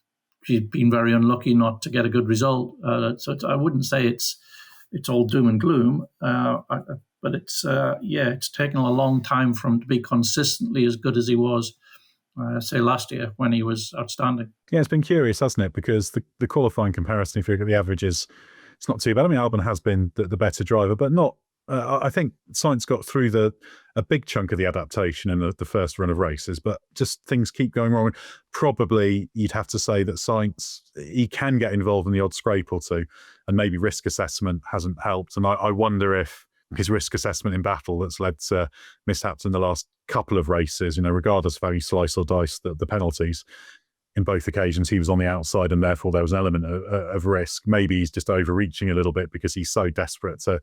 been very unlucky not to get a good result. So I wouldn't say it's all doom and gloom. But it's taken a long time for him to be consistently as good as he was, say, last year when he was outstanding. Yeah, it's been curious, hasn't it? Because the qualifying comparison, if you look at the averages, it's not too bad. I mean, Albon has been the better driver, but not. I think Sainz got through a big chunk of the adaptation in the first run of races, but just things keep going wrong. Probably you'd have to say that Sainz, he can get involved in the odd scrape or two, and maybe risk assessment hasn't helped. And I wonder if his risk assessment in battle that's led to mishaps in the last couple of races, regardless of how you slice or dice the penalties, in both occasions he was on the outside and therefore there was an element of risk. Maybe he's just overreaching a little bit because he's so desperate to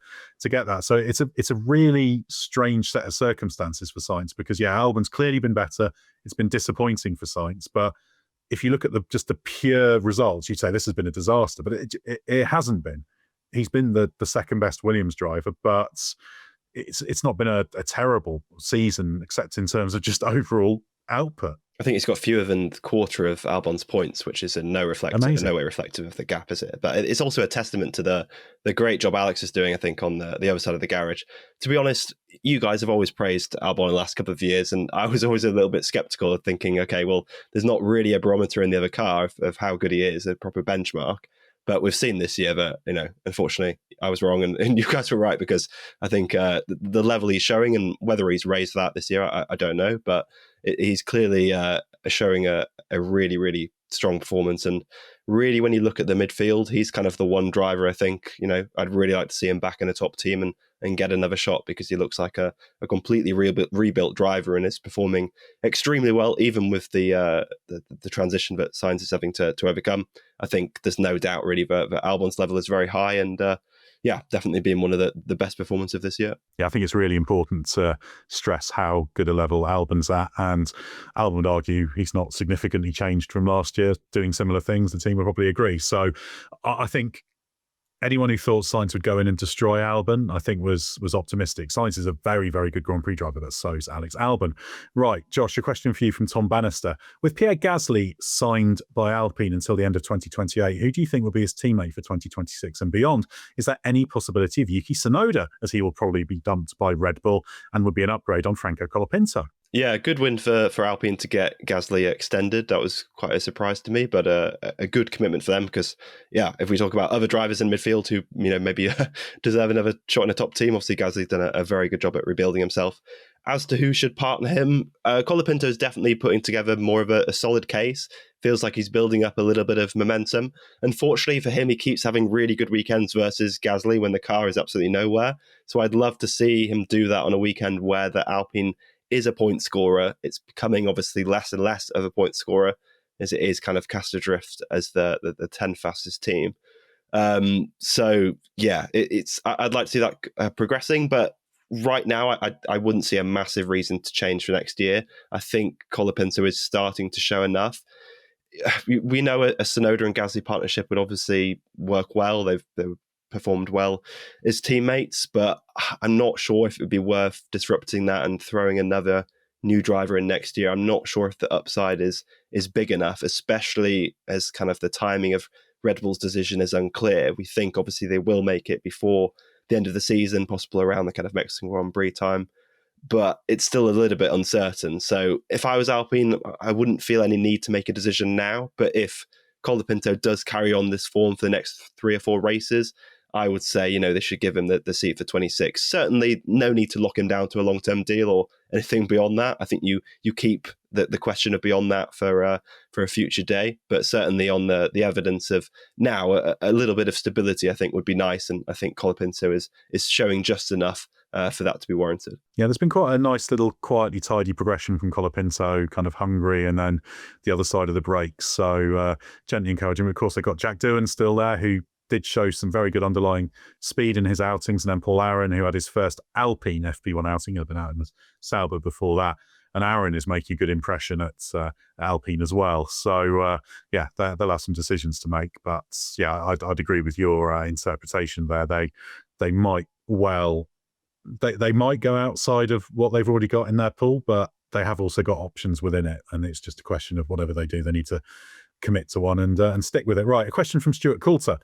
get that. So it's a really strange set of circumstances for Sainz, because Albon's clearly been better. It's been disappointing for Sainz, but if you look at just the pure results, you'd say this has been a disaster, but it hasn't been. He's been the second best Williams driver, but it's not been a terrible season, except in terms of just overall output. I think he's got fewer than a quarter of Albon's points, which is in no way reflective of the gap, is it? But it's also a testament to the great job Alex is doing, I think, on the other side of the garage. To be honest, you guys have always praised Albon in the last couple of years, and I was always a little bit skeptical of thinking, okay, well, there's not really a barometer in the other car of how good he is, a proper benchmark. But we've seen this year that, unfortunately, I was wrong and you guys were right, because I think the level he's showing, and whether he's raised that this year, I don't know. But he's clearly showing a really, really strong performance. And really, when you look at the midfield, he's kind of the one driver I think, I'd really like to see him back in a top team and get another shot, because he looks like a completely rebuilt driver and is performing extremely well, even with the transition that Sainz is having to overcome. I think there's no doubt really that Albon's level is very high, and definitely being one of the best performances of this year. Yeah, I think it's really important to stress how good a level Albon's at, and Albon would argue he's not significantly changed from last year, doing similar things. The team would probably agree. So I think anyone who thought Sainz would go in and destroy Albon, I think was optimistic. Sainz is a very, very good Grand Prix driver, but so is Alex Albon. Right, Josh, a question for you from Tom Bannister. With Pierre Gasly signed by Alpine until the end of 2028, who do you think will be his teammate for 2026 and beyond? Is there any possibility of Yuki Tsunoda, as he will probably be dumped by Red Bull and would be an upgrade on Franco Colapinto? Yeah, good win for Alpine to get Gasly extended. That was quite a surprise to me, but a good commitment for them, because, if we talk about other drivers in midfield who, maybe deserve another shot in a top team, obviously Gasly's done a very good job at rebuilding himself. As to who should partner him, Colapinto is definitely putting together more of a solid case. Feels like he's building up a little bit of momentum. Unfortunately for him, he keeps having really good weekends versus Gasly when the car is absolutely nowhere. So I'd love to see him do that on a weekend where the Alpine is a point scorer. It's becoming obviously less and less of a point scorer, as it is kind of cast adrift as the 10th fastest team. I'd like to see that progressing, but right now I wouldn't see a massive reason to change for next year. I think Colapinto is starting to show enough. We know a Tsunoda and Gasly partnership would obviously work well. They've performed well as teammates, but I'm not sure if it would be worth disrupting that and throwing another new driver in next year. I'm not sure if the upside is big enough, especially as kind of the timing of Red Bull's decision is unclear. We think obviously they will make it before the end of the season, possibly around the kind of Mexican Grand Prix time, but it's still a little bit uncertain. So if I was Alpine, I wouldn't feel any need to make a decision now, but if Colapinto does carry on this form for the next 3 or 4 races, I would say, they should give him the seat for 26. Certainly no need to lock him down to a long-term deal or anything beyond that. I think you keep the question of beyond that for a future day, but certainly on the evidence of now, a little bit of stability I think would be nice, and I think Colapinto is showing just enough for that to be warranted. Yeah, there's been quite a nice little quietly tidy progression from Colapinto, kind of Hungary, and then the other side of the brakes. So gently encouraging. Of course, they've got Jack Doohan still there, who did show some very good underlying speed in his outings, and then Paul Aaron, who had his first Alpine FP1 outing. He'd been out in the Sauber before that, and Aaron is making a good impression at Alpine as well. So they'll have some decisions to make, but I'd agree with your interpretation there. They might they might go outside of what they've already got in their pool, but they have also got options within it, and it's just a question of whatever they do, they need to commit to one and stick with it. Right, a question from Stuart Coulter.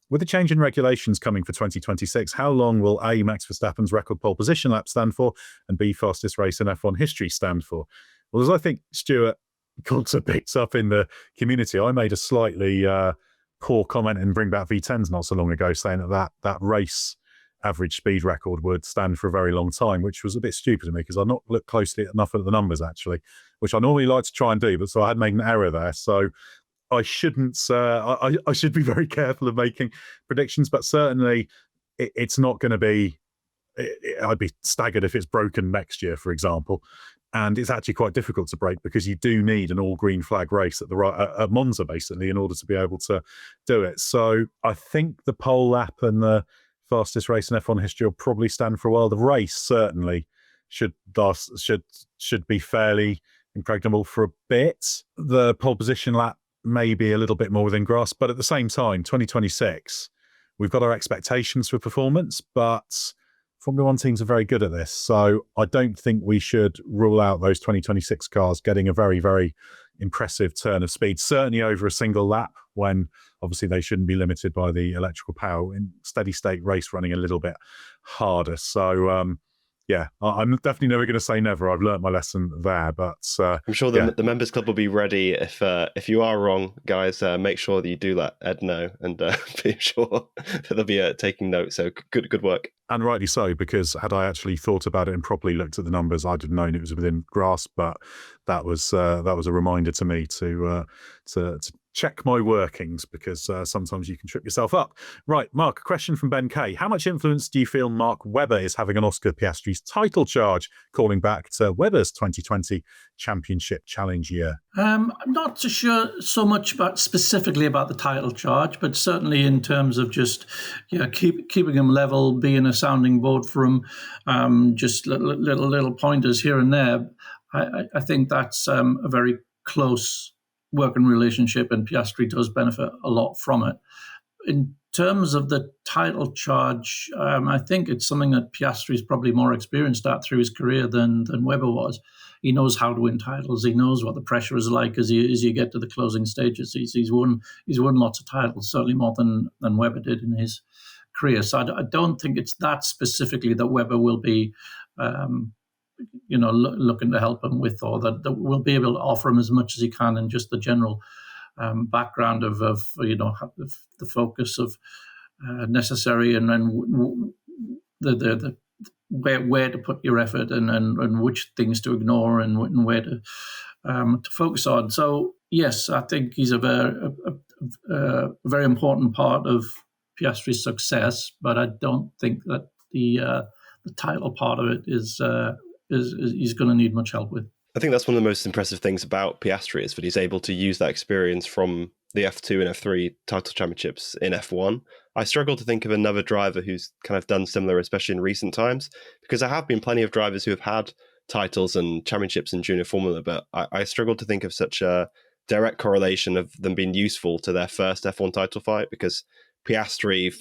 With the change in regulations coming for 2026, how long will A, Max Verstappen's record pole position lap stand for, and B, fastest race in F1 history stand for? Well, as I think Stuart Coulter picks up in the community, I made a slightly poor comment in Bring Back V10s not so long ago, saying that race average speed record would stand for a very long time, which was a bit stupid of me because I've not looked closely enough at the numbers, actually, which I normally like to try and do, but so I had made an error there. So I shouldn't. I should be very careful of making predictions, but certainly it's not going to be. I'd be staggered if it's broken next year, for example. And it's actually quite difficult to break because you do need an all green flag race at Monza, basically, in order to be able to do it. So I think the pole lap and the fastest race in F1 history will probably stand for a while. The race certainly should be fairly impregnable for a bit. The pole position lap maybe a little bit more within grasp, but at the same time, 2026, we've got our expectations for performance, but Formula One teams are very good at this. So I don't think we should rule out those 2026 cars getting a very, very impressive turn of speed, certainly over a single lap, when obviously they shouldn't be limited by the electrical power. In steady state race running a little bit harder. So I'm definitely never going to say never. I've learnt my lesson there, but I'm sure the members club will be ready. If you are wrong, guys, make sure that you do let Ed know, and be sure that they'll be taking notes. So good work, and rightly so, because had I actually thought about it and properly looked at the numbers, I'd have known it was within grasp. But that was a reminder to me to check my workings, because sometimes you can trip yourself up. Right, Mark, a question from Ben Kay. How much influence do you feel Mark Webber is having on Oscar Piastri's title charge, calling back to Webber's 2020 Championship Challenge year? I'm not so sure so much specifically about the title charge, but certainly in terms of just keeping him level, being a sounding board for him, just little pointers here and there. I think that's a very close working relationship, and Piastri does benefit a lot from it. In terms of the title charge, I think it's something that Piastri is probably more experienced at through his career than Webber was. He knows how to win titles. He knows what the pressure is like as you get to the closing stages. He's won lots of titles, certainly more than Webber did in his career. So I don't think it's that specifically that Webber will be looking to help him with, or that we'll be able to offer him as much as he can in just the general background of the focus of necessary, and then the where to put your effort, and which things to ignore, and where to focus on. So yes, I think he's a very important part of Piastri's success, but I don't think that the title part of it is he's going to need much help with. I think that's one of the most impressive things about Piastri, is that he's able to use that experience from the F2 and F3 title championships in F1. I struggle to think of another driver who's kind of done similar, especially in recent times, because there have been plenty of drivers who have had titles and championships in junior formula, but I struggle to think of such a direct correlation of them being useful to their first F1 title fight, because Piastri,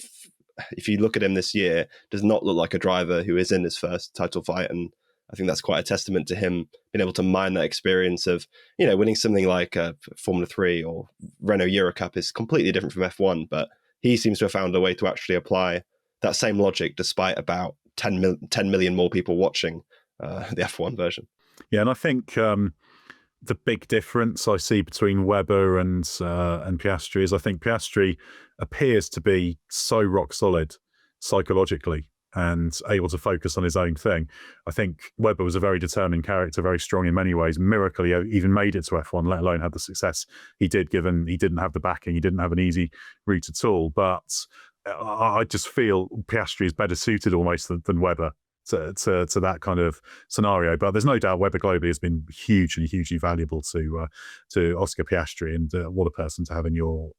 if you look at him this year, does not look like a driver who is in his first title fight, and I think that's quite a testament to him being able to mine that experience of, winning something like Formula 3 or Renault Eurocup is completely different from F1, but he seems to have found a way to actually apply that same logic despite about 10 million more people watching the F1 version. Yeah, and I think the big difference I see between Webber and Piastri is I think Piastri appears to be so rock solid psychologically and able to focus on his own thing. I think Webber was a very determined character, very strong in many ways. Miracle, he even made it to F1, let alone had the success he did, given he didn't have the backing, he didn't have an easy route at all. But I just feel Piastri is better suited almost than Webber to that kind of scenario. But there's no doubt Webber globally has been hugely valuable to Oscar Piastri, and what a person to have in your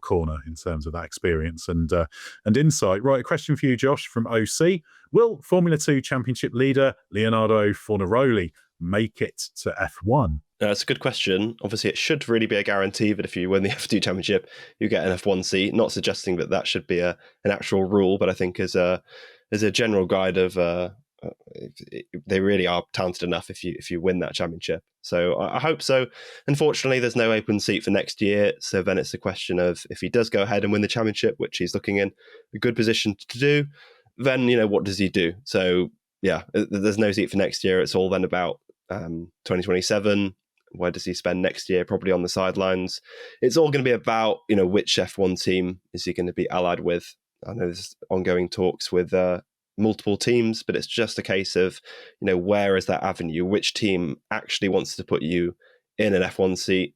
corner in terms of that experience and insight. Right, a question for you, Josh, from OC. Will Formula 2 Championship leader Leonardo Fornaroli make it to F1? It's a good question. Obviously, it should really be a guarantee that if you win the F2 Championship, you get an F1 seat. Not suggesting that should be an actual rule, but I think as a general guide of they really are talented enough if you win that championship. So I hope so. Unfortunately, there's no open seat for next year. So then it's a question of, if he does go ahead and win the championship, which he's looking in a good position to do, then, what does he do? So yeah, there's no seat for next year. It's all then about 2027. Where does he spend next year? Probably on the sidelines. It's all going to be about, which F1 team is he going to be allied with? I know there's ongoing talks with multiple teams, but it's just a case of, where is that avenue? Which team actually wants to put you in an F1 seat?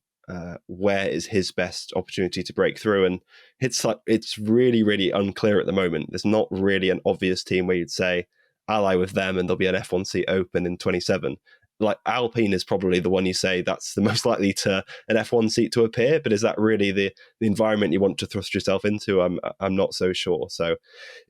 Where is his best opportunity to break through? And it's really unclear at the moment. There's not really an obvious team where you'd say ally with them and there'll be an F1 seat open in 27. Like Alpine is probably the one you say that's the most likely to an F1 seat to appear, but is that really the environment you want to thrust yourself into? I'm not so sure. So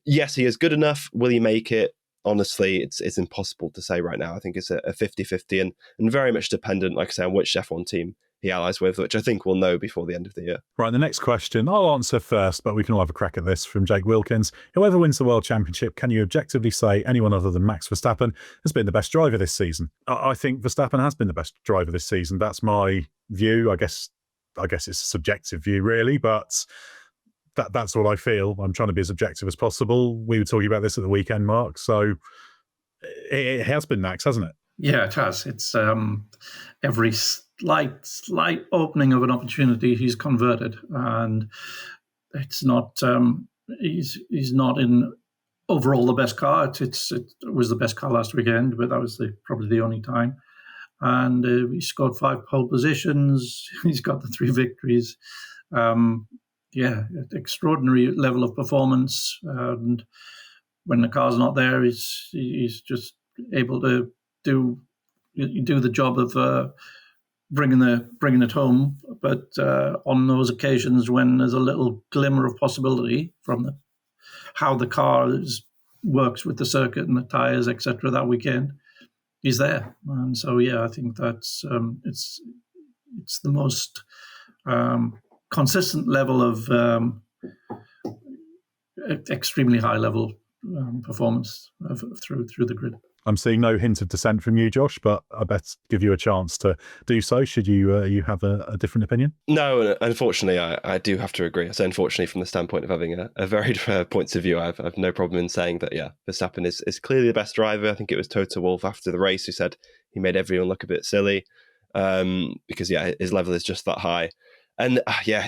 yes, he is good enough. Will he make it? Honestly, it's impossible to say right now. I think it's a 50-50 and very much dependent, like I say, on which F1 team he allies with, which I think we'll know before the end of the year. Right, the next question, I'll answer first, but we can all have a crack at this, from Jake Wilkins. Whoever wins the World Championship, can you objectively say anyone other than Max Verstappen has been the best driver this season? I think Verstappen has been the best driver this season. That's my view. I guess it's a subjective view, really, but that's what I feel. I'm trying to be as objective as possible. We were talking about this at the weekend, Mark, so it has been Max, hasn't it? Yeah, it has. It's every slight opening of an opportunity he's converted, and it's not he's not in overall the best car. It was the best car last weekend, but that was probably the only time. And he scored 5 pole positions. He's got the 3 victories. extraordinary level of performance. And when the car's not there, he's just able to do the job of bringing it home. But on those occasions when there's a little glimmer of possibility from how the car works with the circuit and the tyres, etc., that weekend, he's there. And so, I think that's it's the most consistent level of extremely high level performance through the grid. I'm seeing no hint of dissent from you, Josh, but I best give you a chance to do so. Should you have a different opinion? No, unfortunately, I do have to agree. So unfortunately, from the standpoint of having a varied points of view, I've no problem in saying that, Verstappen is clearly the best driver. I think it was Toto Wolff after the race who said he made everyone look a bit silly because, his level is just that high. And,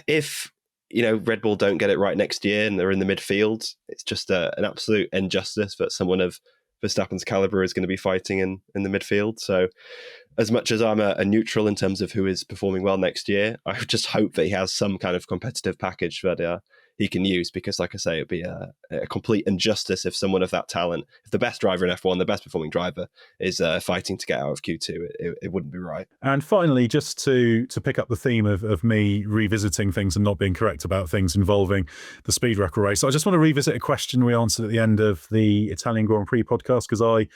if Red Bull don't get it right next year and they're in the midfield, it's just an absolute injustice that someone of Verstappen's caliber is going to be fighting in the midfield. So as much as I'm a neutral in terms of who is performing well next year, I just hope that he has some kind of competitive package that he can use, because like I say, it'd be a complete injustice if someone of that talent, if the best driver in F1, the best performing driver, is fighting to get out of Q2, it wouldn't be right. And finally, just to pick up the theme of me revisiting things and not being correct about things involving the speed record race, I just want to revisit a question we answered at the end of the Italian Grand Prix podcast, because I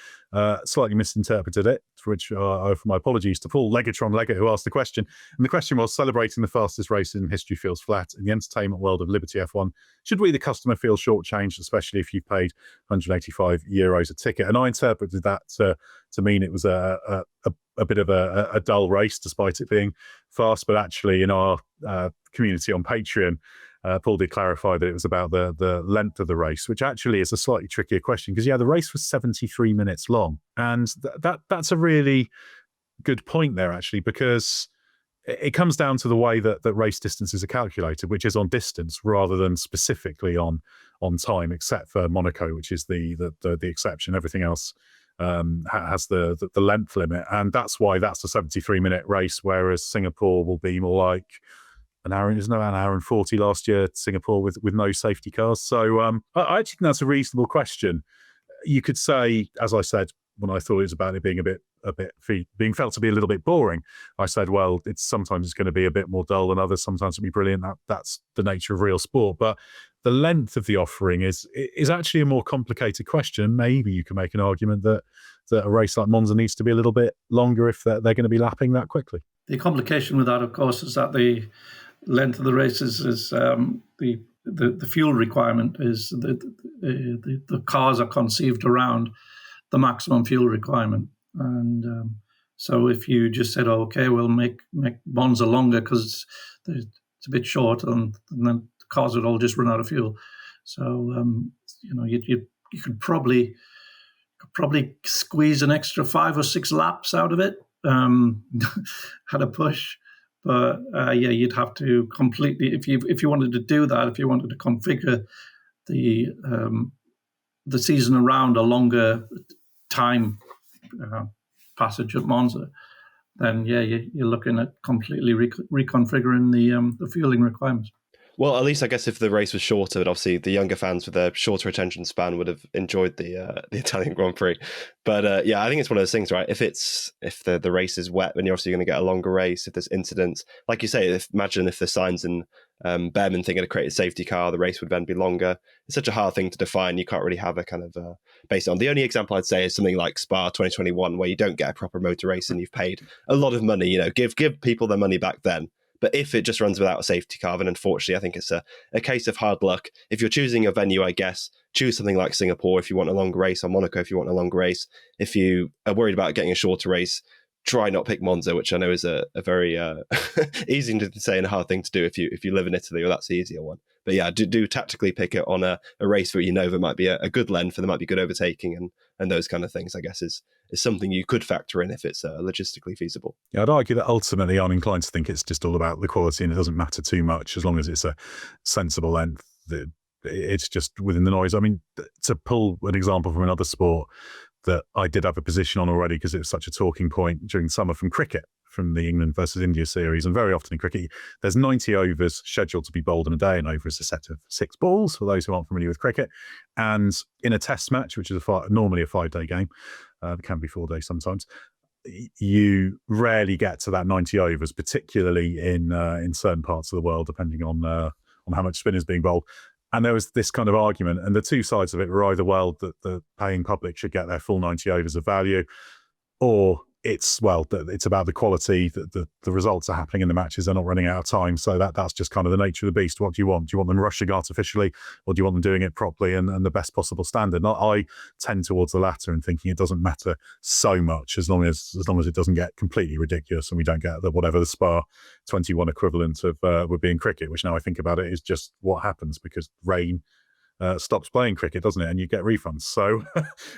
slightly misinterpreted it, for which I offer my apologies to Paul Legatron-Leggett, who asked the question. And the question was, celebrating the fastest race in history feels flat. In the entertainment world of Liberty F1, should we, the customer, feel shortchanged, especially if you paid €185 a ticket? And I interpreted that to mean it was a bit of a dull race, despite it being fast. But actually, in our community on Patreon, Paul did clarify that it was about the length of the race, which actually is a slightly trickier question, because the race was 73 minutes long, and that's a really good point there, actually, because it comes down to the way that race distances are calculated, which is on distance rather than specifically on time, except for Monaco, which is the exception. Everything else has the length limit, and that's why that's a 73-minute race, whereas Singapore will be more like an hour. There's no an hour and 40 last year, Singapore, with no safety cars. So I actually think that's a reasonable question. You could say, as I said, when I thought it was about it being being felt to be a little bit boring, I said, well, sometimes it's going to be a bit more dull, and others sometimes it'll be brilliant. That's the nature of real sport. But the length of the offering is actually a more complicated question. Maybe you can make an argument that a race like Monza needs to be a little bit longer if they're going to be lapping that quickly. The complication with that, of course, is that the length of the races is the fuel requirement is the cars are conceived around the maximum fuel requirement. And so if you just said, okay, we'll make Monza longer because it's a bit short, and then the cars would all just run out of fuel. So, you could probably squeeze an extra 5 or 6 laps out of it, had a push. But you'd have to completely, if you wanted to do that, if you wanted to configure the season around a longer time passage at Monza, then you're looking at completely reconfiguring the fueling requirements. Well, at least I guess if the race was shorter, but obviously the younger fans with their shorter attention span would have enjoyed the Italian Grand Prix. But I think it's one of those things, right? If the race is wet, then you're obviously going to get a longer race. If there's incidents, like you say, imagine if the Sainz and Behrman thing had created a safety car, the race would then be longer. It's such a hard thing to define. You can't really have a kind of based on. The only example I'd say is something like Spa 2021, where you don't get a proper motor race and you've paid a lot of money. Give people their money back then. But if it just runs without a safety car, then unfortunately, I think it's a case of hard luck. If you're choosing a venue, I guess, choose something like Singapore if you want a longer race, or Monaco if you want a longer race. If you are worried about getting a shorter race, try not pick Monza, which I know is a very easy to say and a hard thing to do if you live in Italy, or that's the easier one. But do tactically pick it on a race where there might be a good length and there might be good overtaking and those kind of things, I guess, is something you could factor in if it's logistically feasible. Yeah, I'd argue that ultimately I'm inclined to think it's just all about the quality, and it doesn't matter too much as long as it's a sensible length. It's just within the noise. I mean, to pull an example from another sport, that I did have a position on already because it was such a talking point during the summer from cricket, from the England versus India series. And very often in cricket, there's 90 overs scheduled to be bowled in a day. An over is a set of 6 balls, for those who aren't familiar with cricket. And in a test match, which is normally a 5-day game, it can be 4 days sometimes, you rarely get to that 90 overs, particularly in certain parts of the world, depending on how much spin is being bowled. And there was this kind of argument, and the two sides of it were either, well, that the paying public should get their full 90 overs of value, or it's about the quality, that the results are happening in the matches, they're not running out of time. So that's just kind of the nature of the beast. What do you want? Do you want them rushing artificially, or do you want them doing it properly and the best possible standard? I tend towards the latter and thinking it doesn't matter so much as long as it doesn't get completely ridiculous and we don't get whatever the Spa 21 equivalent of would be in cricket, which now I think about it is just what happens because rain stops playing cricket, doesn't it? And you get refunds. So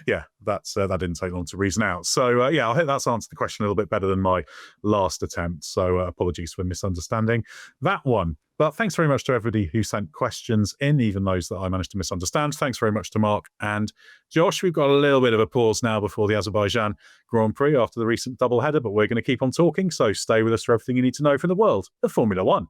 yeah, that didn't take long to reason out. So I hope that's answered the question a little bit better than my last attempt. So apologies for misunderstanding that one. But thanks very much to everybody who sent questions in, even those that I managed to misunderstand. Thanks very much to Mark and Josh. We've got a little bit of a pause now before the Azerbaijan Grand Prix after the recent doubleheader, but we're going to keep on talking. So stay with us for everything you need to know from the world of Formula One.